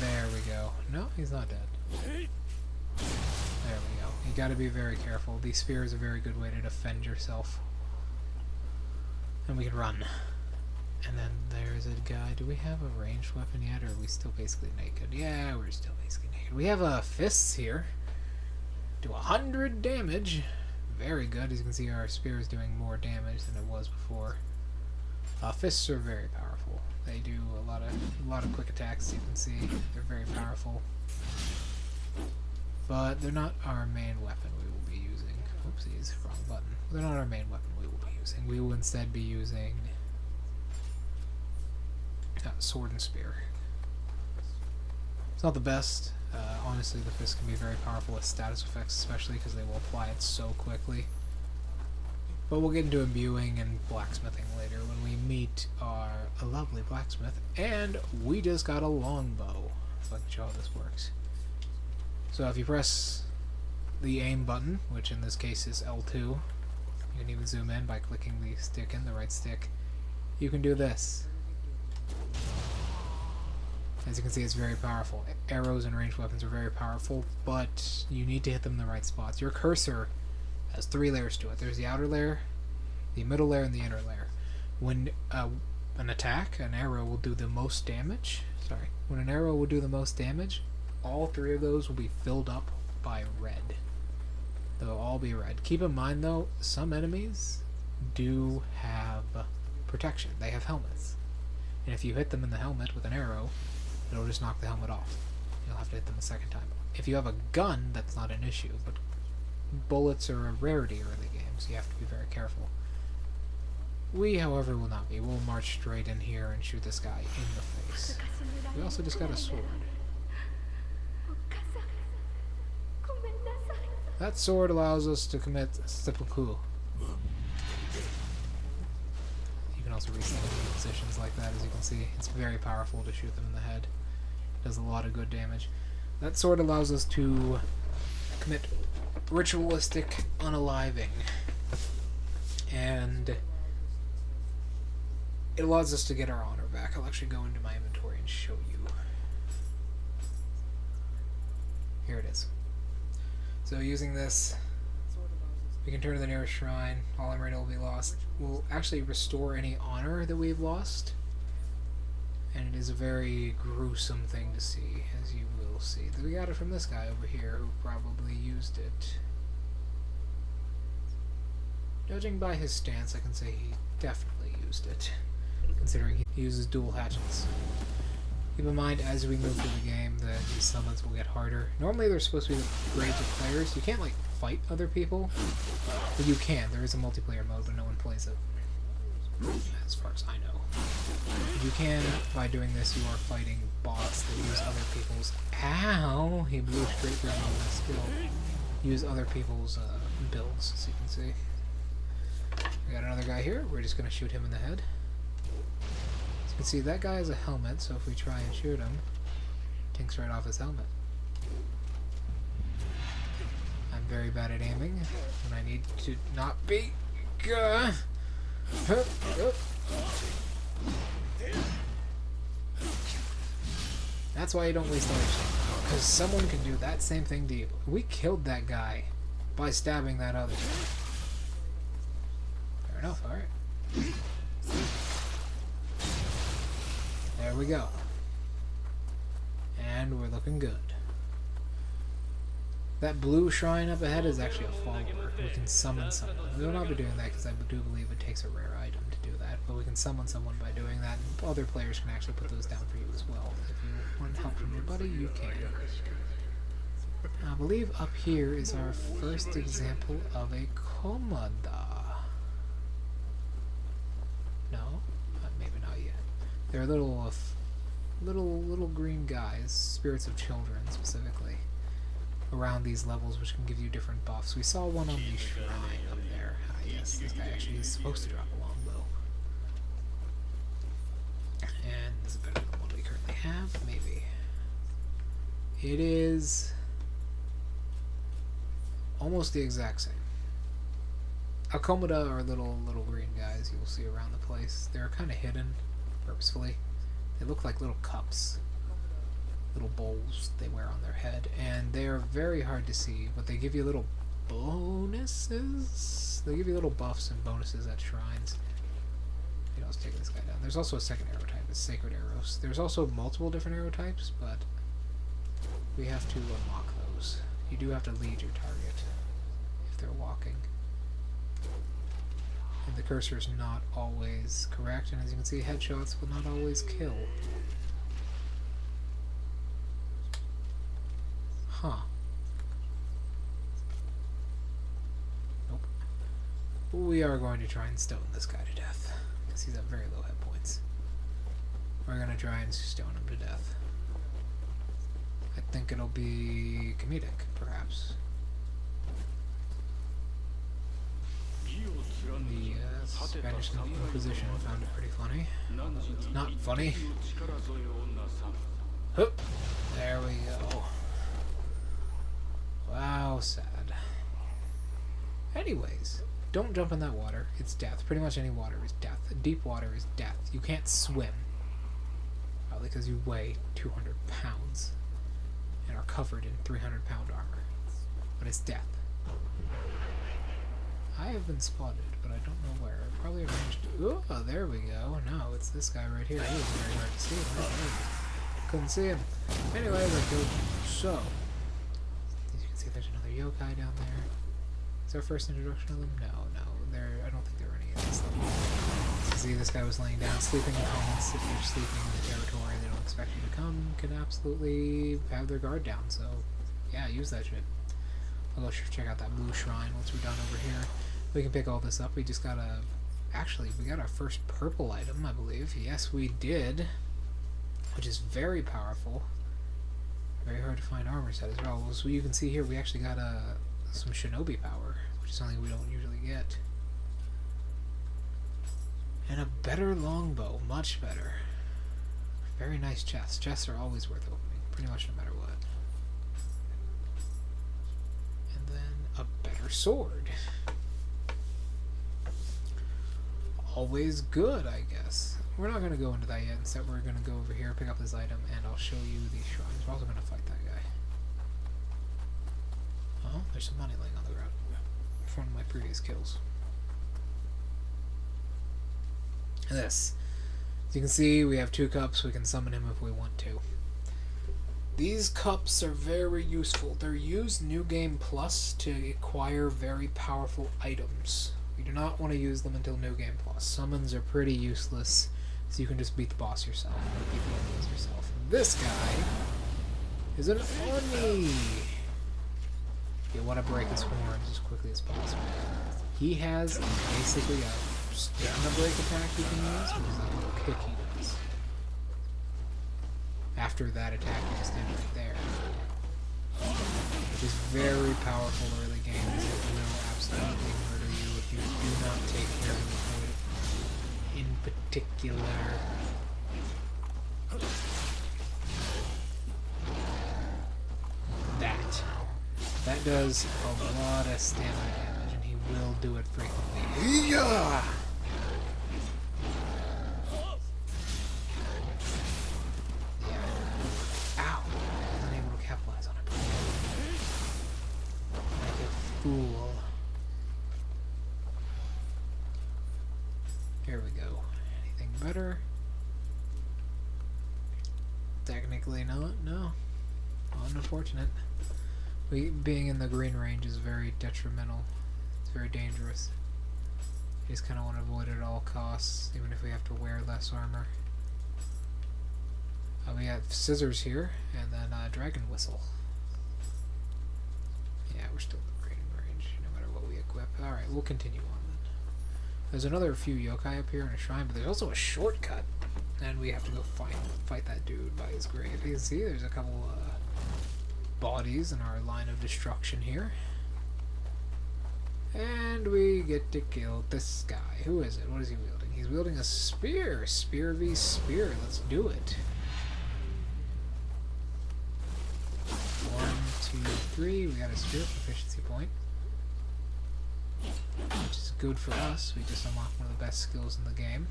There we go. No, he's not dead. There we go. You gotta be very careful. These spears are a very good way to defend yourself. And we can run. And then there's a guy. Do we have a ranged weapon yet, or are we still basically naked? Yeah, we're still basically naked. We have fists here. Do 100 damage. Very good. As you can see, our spear is doing more damage than it was before. Fists are very powerful. They do a lot of quick attacks. You can see they're very powerful. But they're not our main weapon we will be using. Oopsies, wrong button. They're not our main weapon we will be using. We will instead be using sword and spear. It's not the best. Honestly, the fist can be very powerful with status effects, especially because they will apply it so quickly. But we'll get into imbuing and blacksmithing later when we meet a lovely blacksmith. And we just got a longbow. So I can show how this works. So if you press the aim button, which in this case is L2, you can even zoom in by clicking the stick in, the right stick. You can do this. As you can see, it's very powerful. Arrows and ranged weapons are very powerful, but you need to hit them in the right spots. Your cursor has 3 layers to it. There's the outer layer, the middle layer, and the inner layer. When an attack, an arrow will do the most damage. When an arrow will do the most damage, all 3 of those will be filled up by red. They'll all be red. Keep in mind, though, some enemies do have protection. They have helmets. And if you hit them in the helmet with an arrow, it'll just knock the helmet off. You'll have to hit them a second time. If you have a gun, that's not an issue, but bullets are a rarity early game, so you have to be very careful. We, however, will not be. We'll march straight in here and shoot this guy in the face. We also just got a sword. That sword allows us to commit seppuku. You can also reset in positions like that, as you can see. It's very powerful to shoot them in the head. It does a lot of good damage. That sword allows us to commit ritualistic unaliving. And it allows us to get our honor back. I'll actually go into my inventory and show you. Here it is. So using this, we can turn to the nearest shrine. All arena will be lost. We'll actually restore any honor that we've lost. And it is a very gruesome thing to see, as you will see. We got it from this guy over here who probably used it. Judging by his stance, I can say he definitely used it. considering he uses dual hatchets. Keep in mind, as we move through the game, that these summons will get harder. Normally, they're supposed to be the grades of players. You can't, like, fight other people, but you can. There is a multiplayer mode, but no one plays it, as far as I know. But you can, by doing this, you are fighting bots that use other people's... Ow! He blew straight through me with that skill. Use other people's builds, as you can see. We got another guy here. We're just going to shoot him in the head. As you can see, that guy has a helmet, so if we try and shoot him, it tinks right off his helmet. I'm very bad at aiming when I need to not be. That's why you don't waste life, because someone can do that same thing to you. We killed that guy by stabbing that other guy. Fair enough, alright. There we go. And we're looking good. That blue shrine up ahead is actually a follower. We can summon someone. We will not be doing that because I do believe it takes a rare item to do that, but we can summon someone by doing that, and other players can actually put those down for you as well. If you want help from your buddy, you can. I believe up here is our first example of a Komoda. No? Maybe not yet. They're little green guys, spirits of children specifically, around these levels, which can give you different buffs. We saw one on the shrine up there. Ah, yes, this guy actually is supposed to drop a longbow. And this is better than the one we currently have, maybe. It is almost the exact same. Akomoda are little green guys you'll see around the place. They're kind of hidden, purposefully. They look like little cups. Little bowls they wear on their head, and they are very hard to see, but they give you little bonuses. They give you little buffs and bonuses at shrines. You know, let's take this guy down. There's also a second arrow type, it's sacred arrows. There's also multiple different arrow types, but we have to unlock those. You do have to lead your target if they're walking. And the cursor is not always correct, and as you can see, headshots will not always kill. Huh. Nope. We are going to try and stone this guy to death, because he's at very low hit points. We're going to try and stone him to death. I think it'll be comedic, perhaps. The Spanish Inquisition found it pretty funny. It's not funny. Hoop. There we go. Wow, sad. Anyways, don't jump in that water. It's death. Pretty much any water is death. Deep water is death. You can't swim. Probably because you weigh 200 pounds and are covered in 300-pound armor. But it's death. I have been spotted, but I don't know where. Probably arranged. Oh, there we go. No, it's this guy right here. He was very hard to see. Couldn't see him. Anyways, I killed him. So, as you can see, there's another yokai down there. Is our first introduction of them? No. I don't think there are any in this level. So see, this guy was laying down, sleeping in homes. If you're sleeping in the territory, they don't expect you to come. Can absolutely have their guard down. So, yeah, use that shit. I'll go check out that blue shrine once we're done over here. We can pick all this up. We just got a... Actually, we got our first purple item, I believe. Yes, we did. Which is very powerful. Very hard to find armor set as well. So you can see here, we actually got some shinobi power, which is something we don't usually get. And a better longbow. Much better. Very nice chests. Chests are always worth opening, pretty much no matter what. And then a better sword. Always good, I guess. We're not going to go into that yet. Instead, we're going to go over here, pick up this item, and I'll show you these shrines. We're also going to fight that guy. Oh, there's some money laying on the ground from my previous kills. This. As you can see, we have 2 cups. We can summon him if we want to. These cups are very useful. They're used New Game Plus to acquire very powerful items. You do not want to use them until New Game Plus. Summons are pretty useless So you can just beat the boss yourself, or beat the enemies yourself. This guy is an Oni! You want to break his horns as quickly as possible. He has basically a stamina break attack you can use, which is that little kick he does. After that attack, you just did right there. Which is very powerful early game, because it will absolutely murder you if you do not take care of it. In particular, that does a lot of stamina damage, and he will do it frequently. Yeah! Ow! Unable to capitalize on it. Like a fool. Here we go. Anything better? Technically not, no. Unfortunate. Being in the green range is very detrimental. It's very dangerous. You just kind of want to avoid it at all costs, even if we have to wear less armor. We have scissors here, and then dragon whistle. Yeah, we're still in the green range, no matter what we equip. Alright, we'll continue on then. There's another few yokai up here in a shrine, but there's also a shortcut. And we have to go fight that dude by his grave. You can see there's a couple bodies in our line of destruction here. And we get to kill this guy. Who is it? What is he wielding? He's wielding a spear. Spear v spear. Let's do it. 1, 2, 3. We got a spear proficiency point, which is good for us. We just unlocked one of the best skills in the game.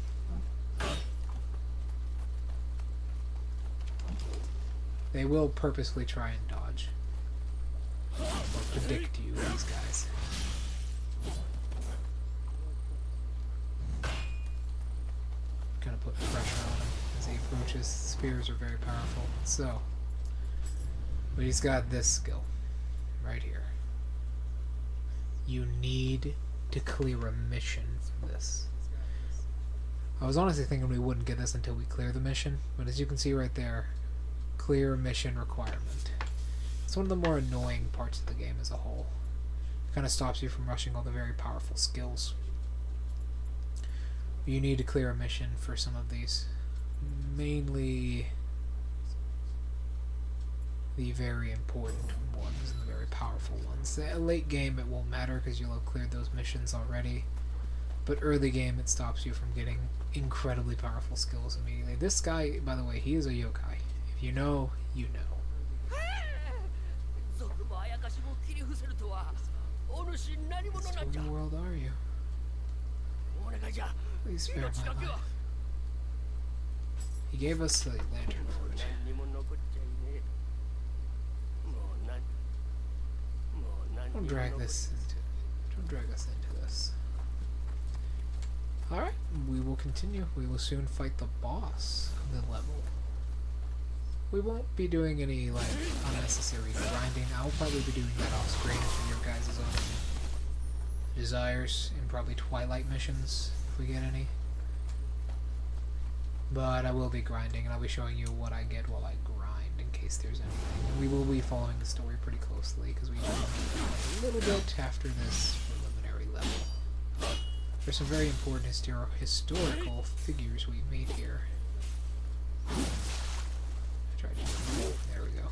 They will purposely try and dodge or predict you, these guys. Kind of put pressure on him as he approaches. Spears are very powerful. So, but he's got this skill right here. You need to clear a mission for this. I was honestly thinking we wouldn't get this until we clear the mission, but as you can see right there, clear mission requirement. It's one of the more annoying parts of the game as a whole. It kind of stops you from rushing all the very powerful skills. You need to clear a mission for some of these. Mainly the very important ones and the very powerful ones. The late game it won't matter because you'll have cleared those missions already. But early game it stops you from getting incredibly powerful skills immediately. This guy, by the way, he is a yokai. If you know, you know. So what in the world are you? Please spare my life. He gave us the lantern fruit. Don't drag us into this. Alright, we will continue. We will soon fight the boss of the level. We won't be doing any like unnecessary grinding. I'll probably be doing that off screen for your guys' own desires, and probably Twilight missions if we get any. But I will be grinding, and I'll be showing you what I get while I grind in case there's anything. And we will be following the story pretty closely because we do a little bit after this preliminary level. There's some very important historical figures we meet here. There we go.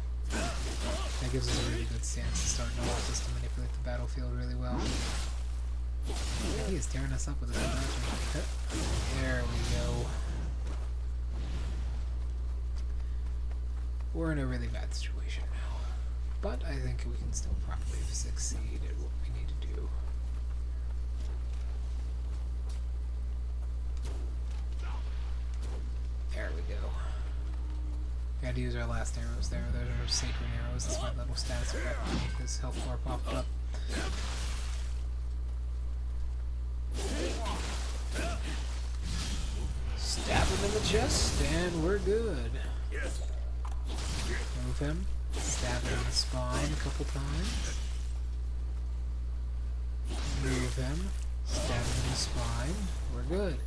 That gives us a really good stance to start knowing just to manipulate the battlefield really well. He is tearing us up with his dodging. There we go. We're in a really bad situation now. But I think we can still probably succeed at what we need to do. There we go. We had to use our last arrows there. Those are sacred arrows. That's my little status effect beneath this health bar popped up. Stab him in the chest, and we're good. Move him. Stab him in the spine a couple times. Move him. Stab him in the spine. We're good.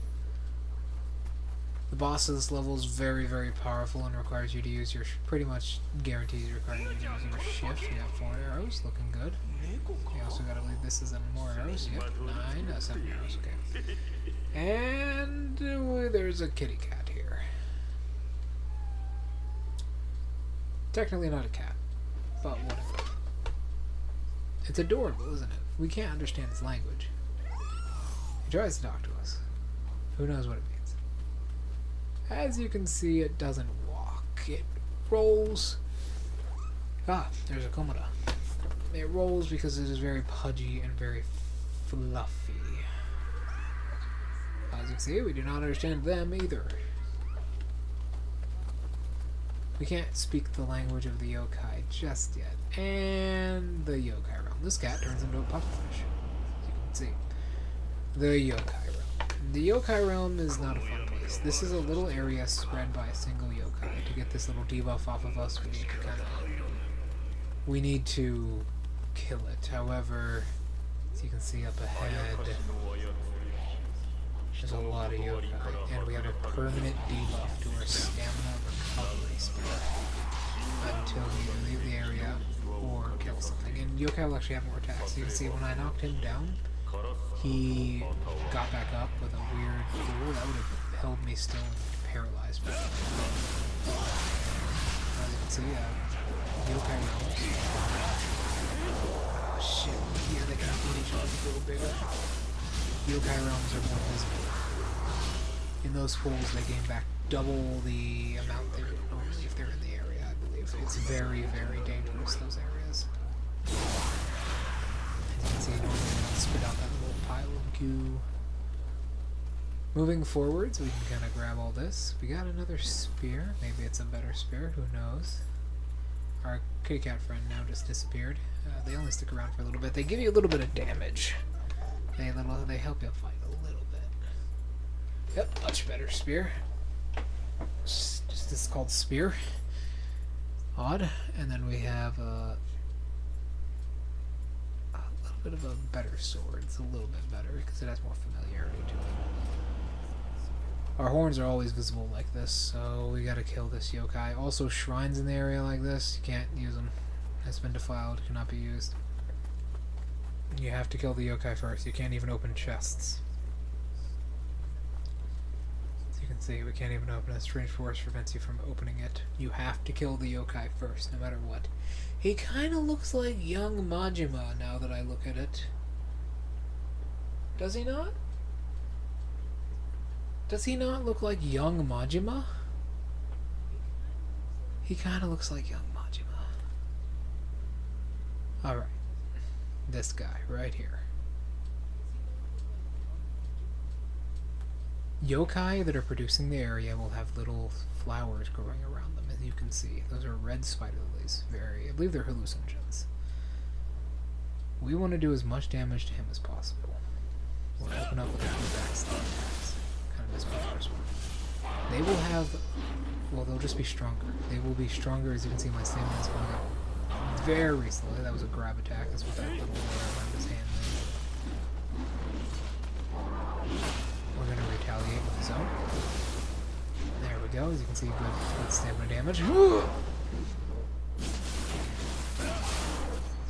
The boss of this level is very, very powerful and requires you to use your, pretty much guarantees you require you to use your shift. You have 4 arrows, looking good. You also gotta believe this is more arrows. Yep, 7 arrows, okay. And there's a kitty cat here. Technically not a cat, but whatever. It's adorable, isn't it? We can't understand its language. He tries to talk to us. Who knows what it means? As you can see, it doesn't walk. It rolls. Ah, there's a komoda. It rolls because it is very pudgy and very fluffy. As you can see, we do not understand them either. We can't speak the language of the yokai just yet. And the yokai realm. This cat turns into a pufferfish, as you can see. The yokai realm. The yokai realm is not a fun place. This is a little area spread by a single yokai. To get this little debuff off of us, we need to kill it. However, as you can see up ahead, there's a lot of yokai, and we have a permanent debuff to our stamina recovery spear until we leave the area or kill something. And yokai will actually have more attacks. You can see when I knocked him down, he got back up with a weird pull. That would have held me still and paralyzed me. As you can see, yokai realms. Oh shit, yeah, they can beat each other a little bigger. Yokai realms are more visible. In those pools, they gain back double the amount they would normally if they're in the area, I believe. It's very, very dangerous, those areas. As you can see, normally they'll spit out that little pile of goo. Moving forwards, we can kind of grab all this. We got another spear. Maybe it's a better spear, who knows. Our kitty cat friend now just disappeared. They only stick around for a little bit. They give you a little bit of damage. They help you fight a little bit. Yep, much better spear. Just this is called spear. Odd. And then we have a little bit of a better sword. It's a little bit better because it has more familiarity to it. Our horns are always visible like this, so we gotta kill this yokai. Also, shrines in the area like this, you can't use them. It's been defiled, cannot be used. You have to kill the yokai first. You can't even open chests. As you can see, we can't even open it. Strange force prevents you from opening it. You have to kill the yokai first, no matter what. He kind of looks like young Majima now that I look at it. Does he not? Does he not look like young Majima? He kind of looks like young Majima. Alright. This guy right here. Yokai that are producing the area will have little flowers growing around them, as you can see. Those are red spider lilies. I believe they're hallucinogens. We want to do as much damage to him as possible. We'll open up with a few backstab attacks. Kind of missed my first one. They will have... Well, they'll just be stronger. They will be stronger, as you can see my stamina is going up very slowly. That was a grab attack. That's what that little around his hand did. We're going to retaliate with his own. There we go. As you can see, good stamina damage. As you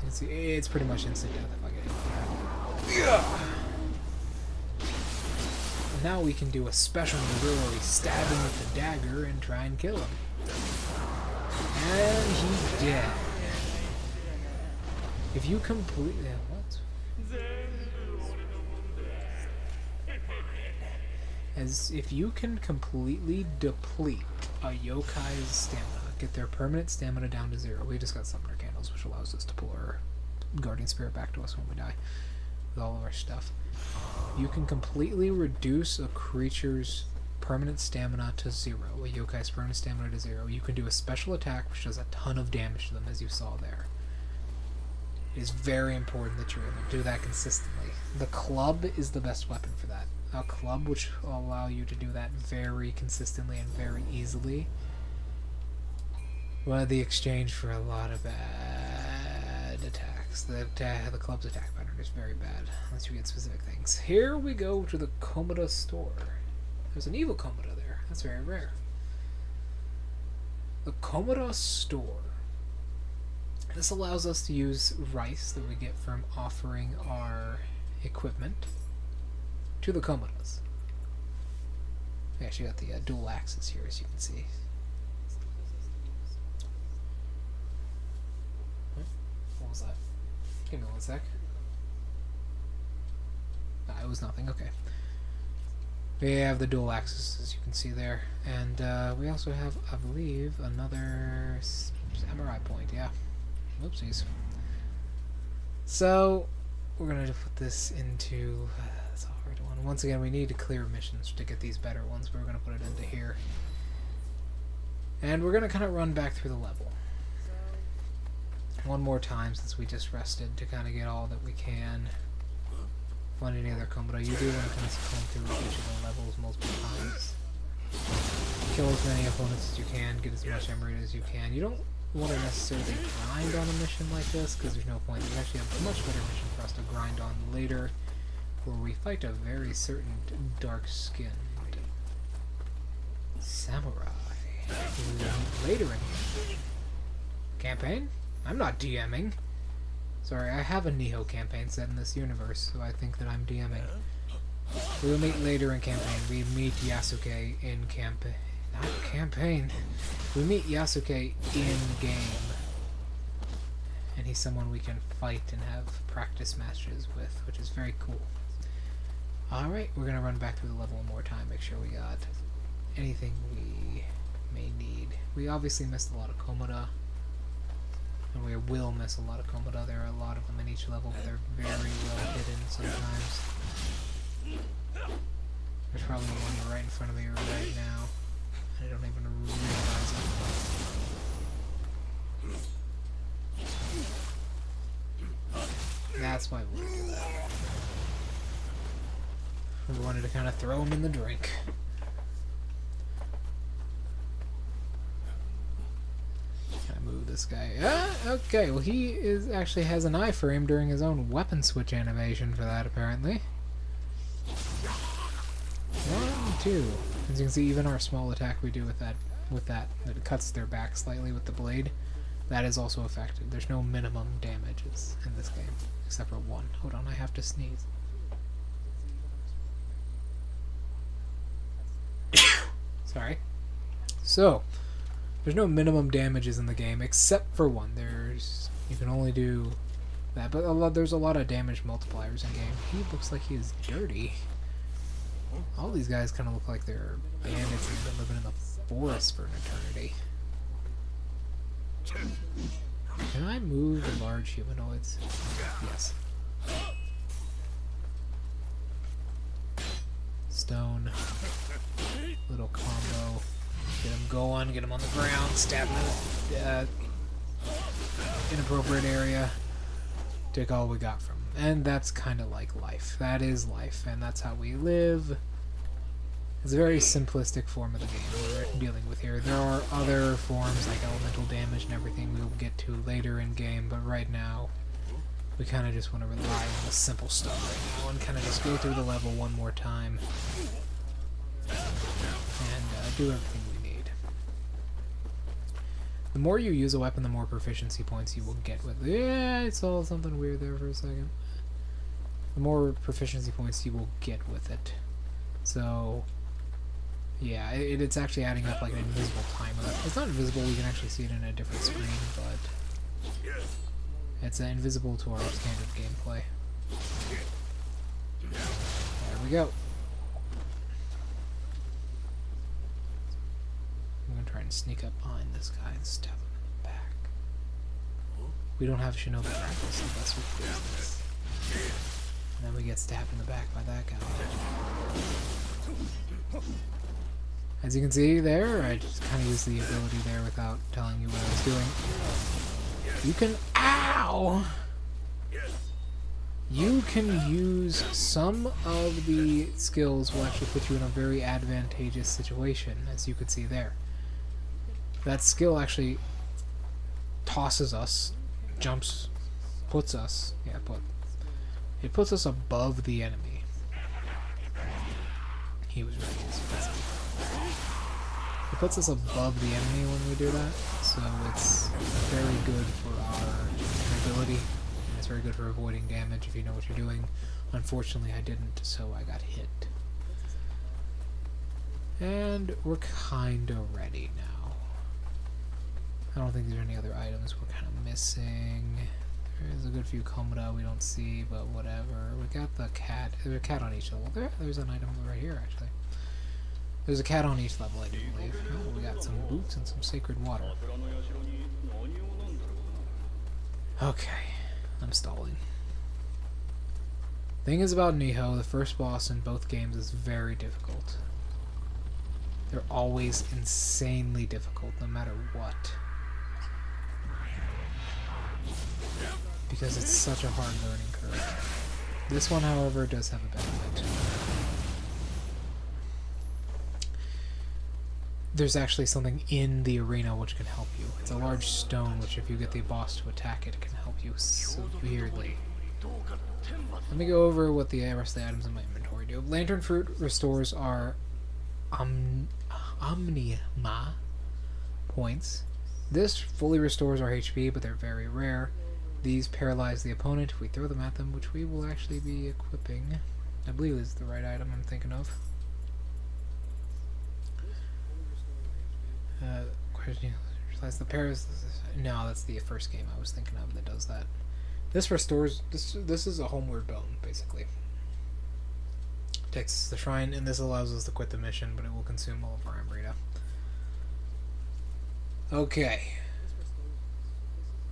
can see, it's pretty much instant death if I get hit with that. And now we can do a special maneuver where we stab him with the dagger and try and kill him. And he's dead. If you complete... what? As if you can completely deplete a yokai's stamina, get their permanent stamina down to 0. We just got summoner candles, which allows us to pull our guardian spirit back to us when we die with all of our stuff. You can completely reduce a creature's permanent stamina to 0. A yokai's permanent stamina to 0. You can do a special attack which does a ton of damage to them, as you saw there. It is very important that you're able to do that consistently. The club is the best weapon for that. A club which will allow you to do that very consistently and very easily. Well, the exchange for a lot of bad attacks. The club's attack pattern is very bad, unless you get specific things. Here we go to the Komoda store. There's an evil Komoda there. That's very rare. The Komoda Store. This allows us to use rice that we get from offering our equipment to the Komodas. We actually got the dual axes here, as you can see. What was that? Give me one sec. It was nothing. Okay. We have the dual axes, as you can see there, and we also have, I believe, another samurai point. Yeah. Whoopsies. So we're gonna put this into. That's a hard one. Once again, we need to clear missions to get these better ones, but we're gonna put it into here, and we're gonna kind of run back through the level one more time since we just rested to kind of get all that we can. Find any other Komodo. You do want to kind of comb through each of the levels multiple times. Kill as many opponents as you can. Get as much emerald as you can. You don't want to necessarily grind on a mission like this because there's no point. There's actually a much better mission for us to grind on later, where we fight a very certain dark-skinned samurai who we meet later in the campaign. I'm not DMing. Sorry, I have a NIOH campaign set in this universe, so I think that I'm DMing. We will meet later in campaign. We meet Yasuke in campaign. Not campaign. We meet Yasuke in game. And he's someone we can fight and have practice matches with, which is very cool. Alright, we're going to run back through the level one more time, make sure we got anything we may need. We obviously missed a lot of Komoda. And we will miss a lot of Komoda. There are a lot of them in each level, but they're very well hidden sometimes. There's probably one right in front of me right now. And I don't even realize it. That's why we do that. We wanted to kind of throw him in the drink. Move this guy. Okay, well he actually has an iframe during his own weapon switch animation for that, apparently. 1, 2. As you can see, even our small attack we do with that it cuts their back slightly with the blade, that is also affected. There's no minimum damages in this game, except for 1. Hold on, I have to sneeze. Sorry. So, there's no minimum damages in the game, except for 1. You can only do that, but there's a lot of damage multipliers in game. He looks like he is dirty. All these guys kind of look like they're bandits and have been living in the forest for an eternity. Can I move the large humanoids? Yes. Stone. Little combo. Get him going, get him on the ground, stab him in the inappropriate area. Take all we got from him. And that's kind of like life. That is life, and that's how we live. It's a very simplistic form of the game we're dealing with here. There are other forms like elemental damage and everything we'll get to later in game, but right now we kind of just want to rely on the simple stuff right now and kind of just go through the level one more time and do everything we need. The more you use a weapon, the more proficiency points you will get with it. Yeah, I saw something weird there for a second. The more proficiency points you will get with it. So, yeah, it's actually adding up like an invisible timer. It's not invisible, we can actually see it in a different screen, but it's invisible to our standard gameplay. There we go. I'm going to try and sneak up behind this guy and stab him in the back. We don't have Shinobi practice, the best we can do this. And then we get stabbed in the back by that guy. As you can see there, I just kind of used the ability there without telling you what I was doing. You can... Ow! You can use some of the skills will actually put you in a very advantageous situation, as you can see there. That skill actually tosses us, jumps, puts us, it puts us above the enemy. He was ready, as you can see. puts us above the enemy when we do that, so it's very good for our ability, and it's very good for avoiding damage if you know what you're doing. Unfortunately, I didn't, so I got hit. And we're kinda ready now. I don't think there's any other items we're kind of missing. There's a good few Komoda we don't see, but whatever. We got the cat. There's a cat on each level. There's an item right here, actually. There's a cat on each level, I do believe. Oh, we got some boots and some sacred water. Okay, I'm stalling. Thing is about Niho, the first boss in both games is very difficult. They're always insanely difficult, no matter what. Because it's such a hard learning curve. This one, however, does have a benefit. There's actually something in the arena which can help you. It's a large stone which, if you get the boss to attack it, can help you severely. Let me go over what the rest of the items in my inventory do. Lantern fruit restores our Omnima points. This fully restores our HP, but they're very rare. These paralyze the opponent if we throw them at them, which we will actually be equipping. I believe this is the right item I'm thinking of. Question: no, that's the first game I was thinking of that does that. This restores. This is a homeward bone, basically. Takes the shrine, and this allows us to quit the mission, but it will consume all of our Amrita. Okay.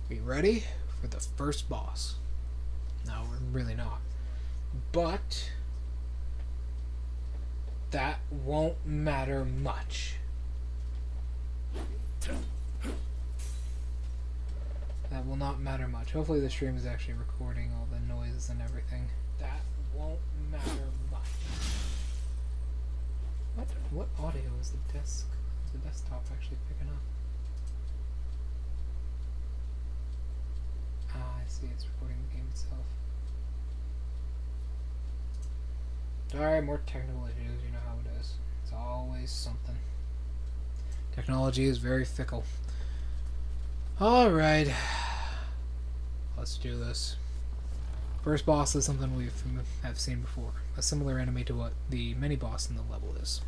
We ready for the first boss? No, we're really not. But that won't matter much. That will not matter much. Hopefully the stream is actually recording all the noises and everything. That won't matter much. What audio is the desktop actually picking up? Ah, I see, it's recording the game itself. Alright, more technical issues, you know how it is. It's always something. Technology is very fickle. Alright. Let's do this. First boss is something we have seen before. A similar enemy to what the mini-boss in the level is.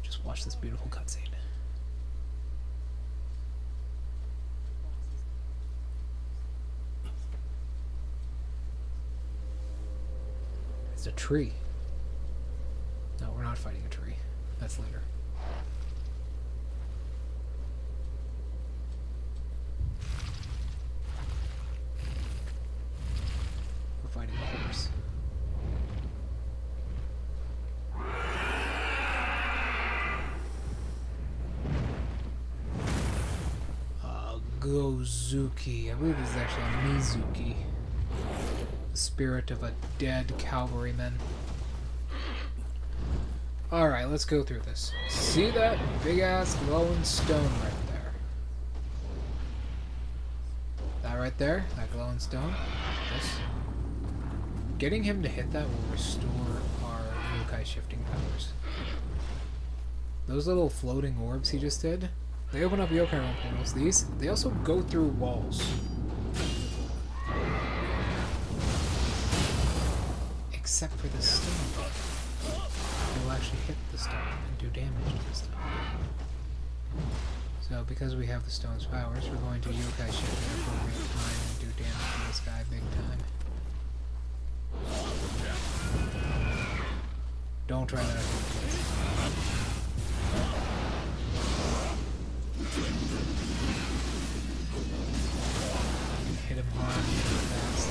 Just watch this beautiful cutscene. It's a tree. No, we're not fighting a tree. That's later. We're fighting a horse. Gozuki. I believe this is actually a Mizuki. The spirit of a dead cavalryman. Alright, let's go through this. See that big ass glowing stone right there? That right there? That glowing stone? This. Getting him to hit that will restore our yokai shifting powers. Those little floating orbs he just did, they open up yokai realm portals. These, they also go through walls. Except for the stone. It will actually hit the stone and do damage to the stone. So because we have the stone's powers, we're going to yokai shift at an appropriate time and do damage to this guy big time. Don't try that at home. Hit him hard, hit him fast.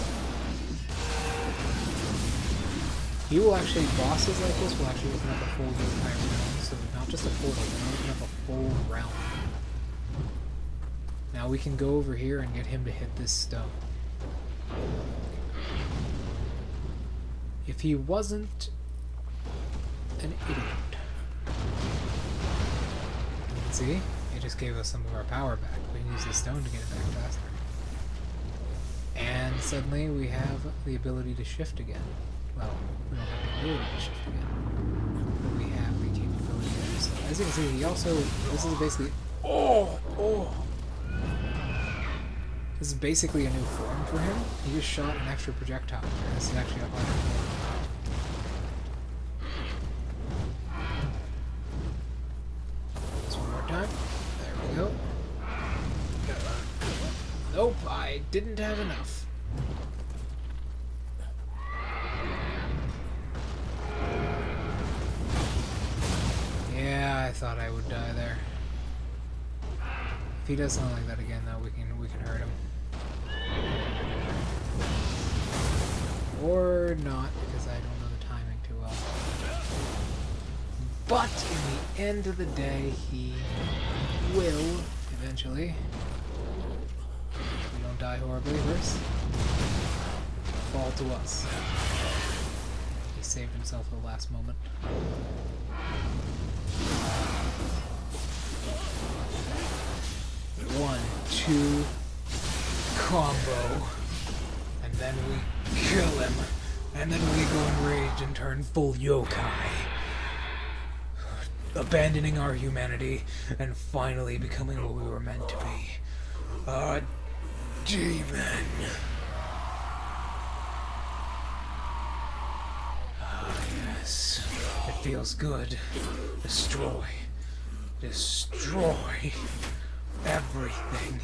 He will actually, bosses like this will actually open up a full yokai realm, so not just a portal, but open up a full realm. Now we can go over here and get him to hit this stone. If he wasn't an idiot. See? It just gave us some of our power back. We can use the stone to get it back faster. And suddenly we have the ability to shift again. Well, we don't have the ability to shift again, but we have the capability of as you can see, he also, this is basically, oh! This is basically a new form for him. He just shot an extra projectile. This is actually a harder form. Just one more time. There we go. Nope, I didn't have enough. Yeah, I thought I would die there. If he does something like that again, though, we can hurt him. Or not, because I don't know the timing too well. But in the end of the day, he will eventually. If we don't die horribly first, fall to us. He saved himself at the last moment. One, two, combo, and then we kill him, and then we go enraged and turn full yokai, abandoning our humanity and finally becoming what we were meant to be, a demon. Ah, yes, it feels good. Destroy everything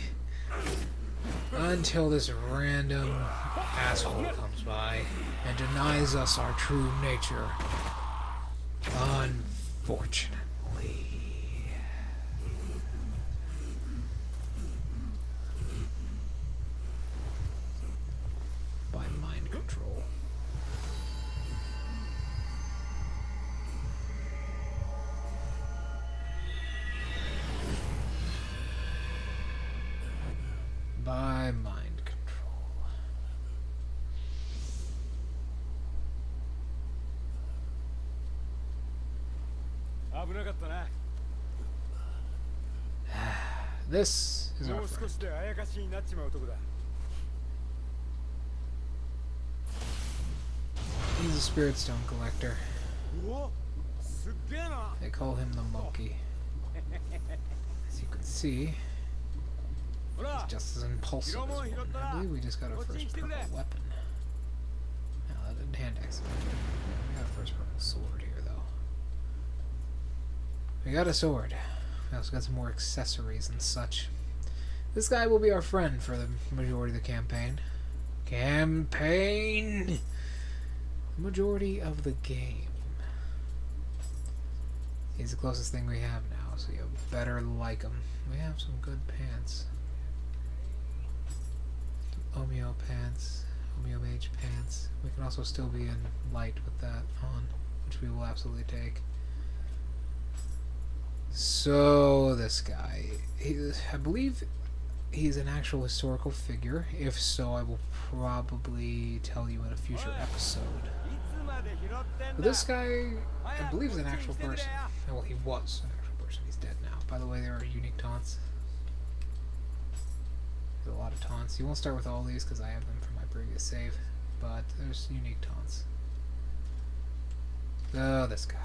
until this random asshole comes by and denies us our true nature. Unfortunately. By mind control. By mind control. This is our friend. He's a spirit stone collector. They call him the monkey. As you can see, he's just as impulsive as one. I believe we just got our first purple weapon. No, that didn't hand axe. We got a first purple sword here, though. We got a sword. We also got some more accessories and such. This guy will be our friend for the majority of the campaign. The majority of the game. He's the closest thing we have now, so you better like him. We have some good pants. Omeo pants, Omeo mage pants. We can also still be in light with that on, which we will absolutely take. So this guy, I believe he's an actual historical figure. If so, I will probably tell you in a future episode. But this guy, I believe, is an actual person. Well, he was an actual person. He's dead now. By the way, there are unique taunts. There's a lot of taunts. You won't start with all these because I have them from my previous save, but there's unique taunts. Oh, this guy.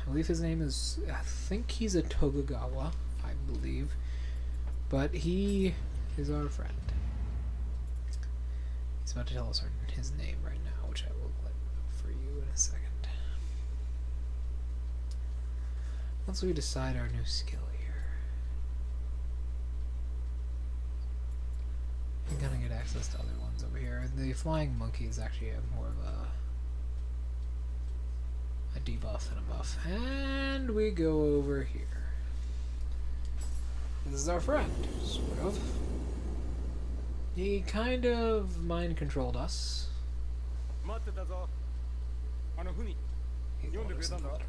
I believe his name is, I think he's a Tokugawa, I believe, but he is our friend. He's about to tell us his name right now, which I will let for you in a second. Once we decide our new skill here, I'm gonna get access to other ones over here. The flying monkey is actually more of a debuff than a buff. And we go over here. This is our friend, sort of. He kind of mind controlled us. He wrote us in the letter.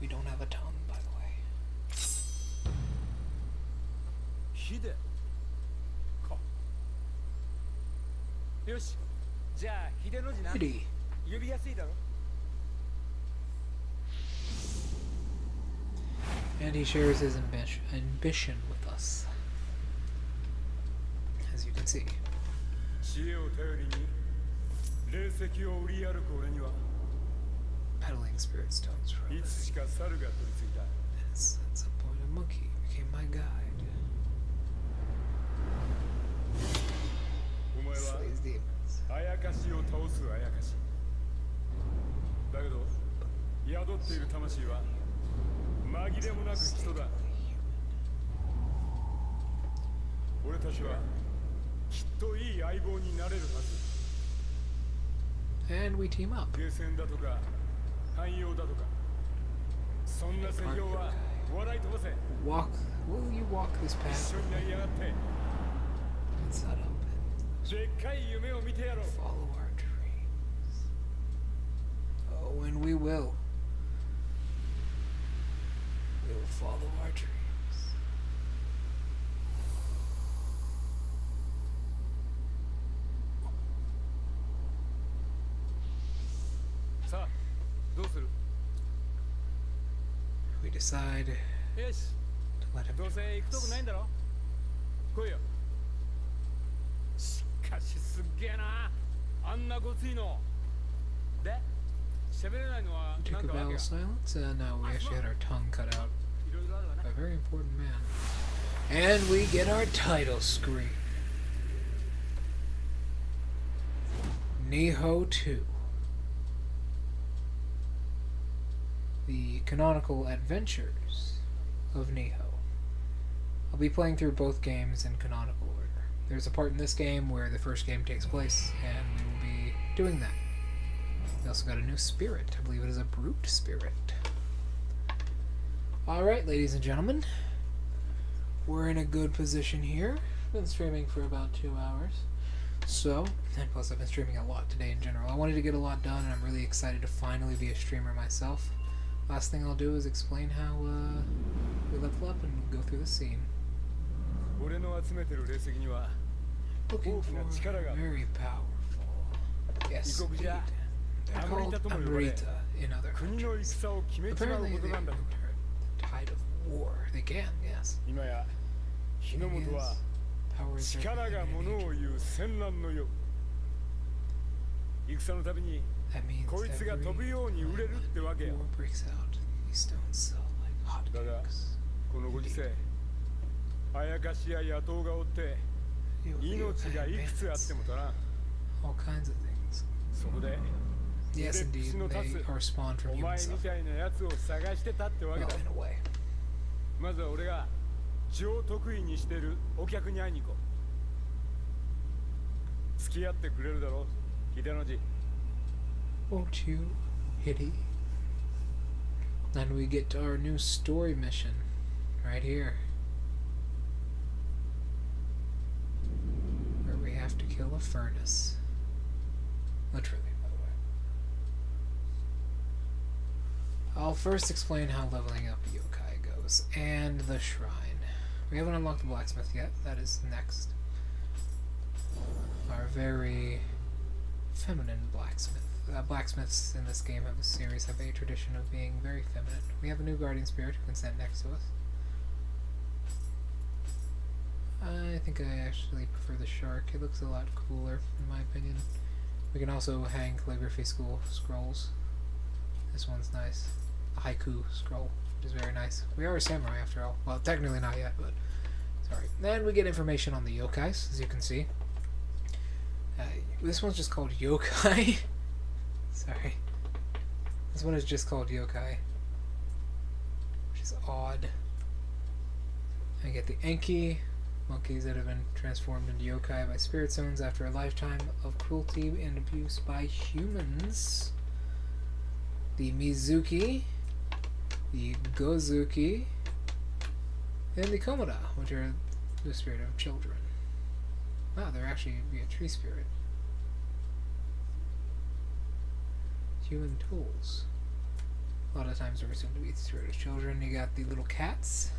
We don't have a tongue, by the way. Hide. And he shares his ambition with us, as you can see. 霊石を売り歩く俺には Peddling spirit stones for a い living. つしか猿が取り付いた。 At some point, a monkey became my guide. お前は Slays demons. あやかしを倒すあやかしだけど宿っている魂は紛れもなく人だ。俺たちはきっといい相棒になれるはず。 And we team up. ゲーセンだとか汎用だとかそんな世情は笑い飛ばせ。 Walk. Will you walk this 一 path? 緒になりやがって Let's not open. でっかい夢を見てやろう。 Follow our dreams. Oh, and we will. We will follow our dreams. さあどうする。 We decide よし to let him どうせ join 行くとこ us. ないんだろ。来いよ。しかしすっげえなあんなごついので喋れないのは We な took ん a かわ vow け of が silence, and now we actually had our tongue cut out いろいろあるわな。 by a very important man. And we get our title screen. Niho 2. The canonical adventures of Niho. I'll be playing through both games in canonical order. There's a part in this game where the first game takes place, and we will be doing that. We also got a new spirit. I believe it is a brute spirit. Alright, ladies and gentlemen. We're in a good position here. Been streaming for about 2 hours. So, and plus I've been streaming a lot today in general. I wanted to get a lot done, and I'm really excited to finally be a streamer myself. Last thing I'll do is explain how we level up and go through the scene. 俺の集めてる霊石には Looking for very powerful. Yes, indeed. They're called Amrita in other 国の countries. 戦を決めちまう Apparently こ they となん are だと。 the tide of war. They can, yes. 今や日の本は Power is 力 everything が in ものを nature. 言う戦乱の世。戦のたびに That means こいつが飛ぶ every ように売れるってわけよ。 war breaks out. These stones sell like だが hotcakes. このご時世あやかしや野党がおって You will 命がいくつあっても足らん。 all kinds of things. そこで Yes, indeed, they are spawned お from human 前み suffering. たいなやつを探してたってわけ Well, だ。 in a way. まずは俺が上得意にしてるお客に会いに行こう。付き合ってくれるだろう、秀の字。 Won't you, Hitty? Then we get to our new story mission right here. Where we have to kill a furnace. Literally, by the way. I'll first explain how leveling up yokai goes, and the shrine. We haven't unlocked the blacksmith yet, that is next. Our very feminine blacksmith. Blacksmiths in this game of the series have a tradition of being very feminine. We have a new guardian spirit who can stand next to us. I think I actually prefer the shark. It looks a lot cooler, in my opinion. We can also hang calligraphy scrolls. This one's nice. A haiku scroll, which is very nice. We are a samurai after all. Well, technically not yet, but sorry. Then we get information on the yokais, as you can see. This one's just called yokai. Sorry. This one is just called yokai, which is odd. I get the Enki, monkeys that have been transformed into yokai by spirit stones after a lifetime of cruelty and abuse by humans. The Mizuki, the Gozuki, and the Komoda, which are the spirit of children. Wow, they're actually a tree spirit. Human tools. A lot of times they're assumed to be the spirit of children. You got the little cats.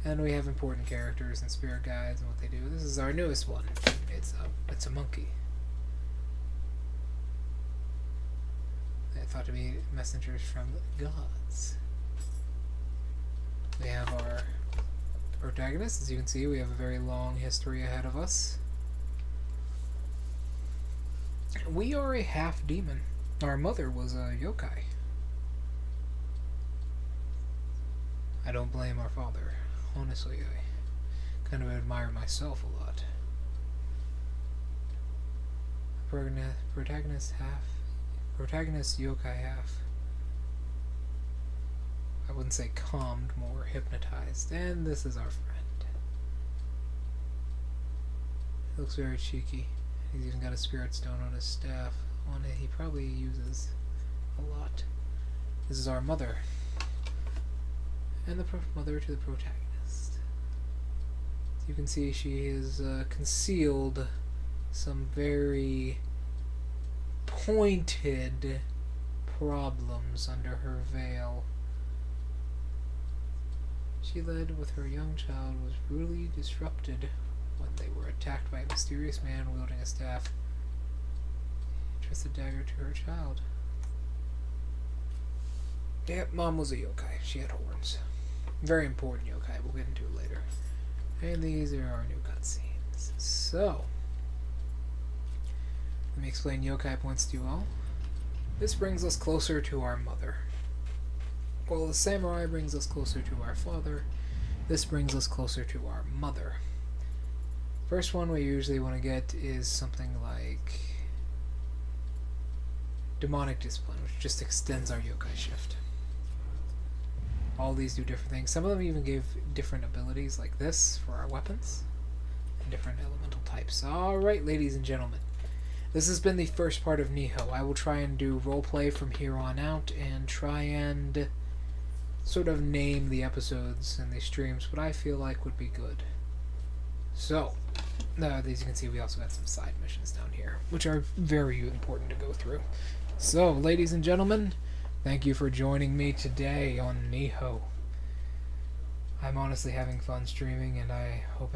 And we have important characters and spirit guides and what they do. This is our newest one. It's a monkey. They're thought to be messengers from the gods. We have our protagonist. As you can see, we have a very long history ahead of us. we are a half demon. Our mother was a yokai. I don't blame our father. Honestly, I kind of admire myself a lot. Protagonist yokai half. I wouldn't say calmed, more hypnotized. And this is our friend. He looks very cheeky. He's even got a spirit stone on his staff. One he probably uses a lot. This is our mother. And the mother to the protagonist. As you can see, she has concealed some very pointed problems under her veil. She led with her young child was brutally disrupted when they were attacked by a mysterious man wielding a staff. He entrusted a dagger to her child. Yep, Mom was a yokai. She had horns. Very important yokai. We'll get into it later. And these are our new cutscenes. So, let me explain yokai points to you all. This brings us closer to our mother. While the samurai brings us closer to our father, this brings us closer to our mother. First one we usually want to get is something like demonic discipline, which just extends our yokai shift. All these do different things. Some of them even give different abilities like this for our weapons and different elemental types. Alright, ladies and gentlemen. This has been the first part of Niho. I will try and do roleplay from here on out and try and sort of name the episodes and the streams what I feel like would be good. So, as you can see, we also got some side missions down here, which are very important to go through. So, ladies and gentlemen, thank you for joining me today on Niho. I'm honestly having fun streaming, and I hope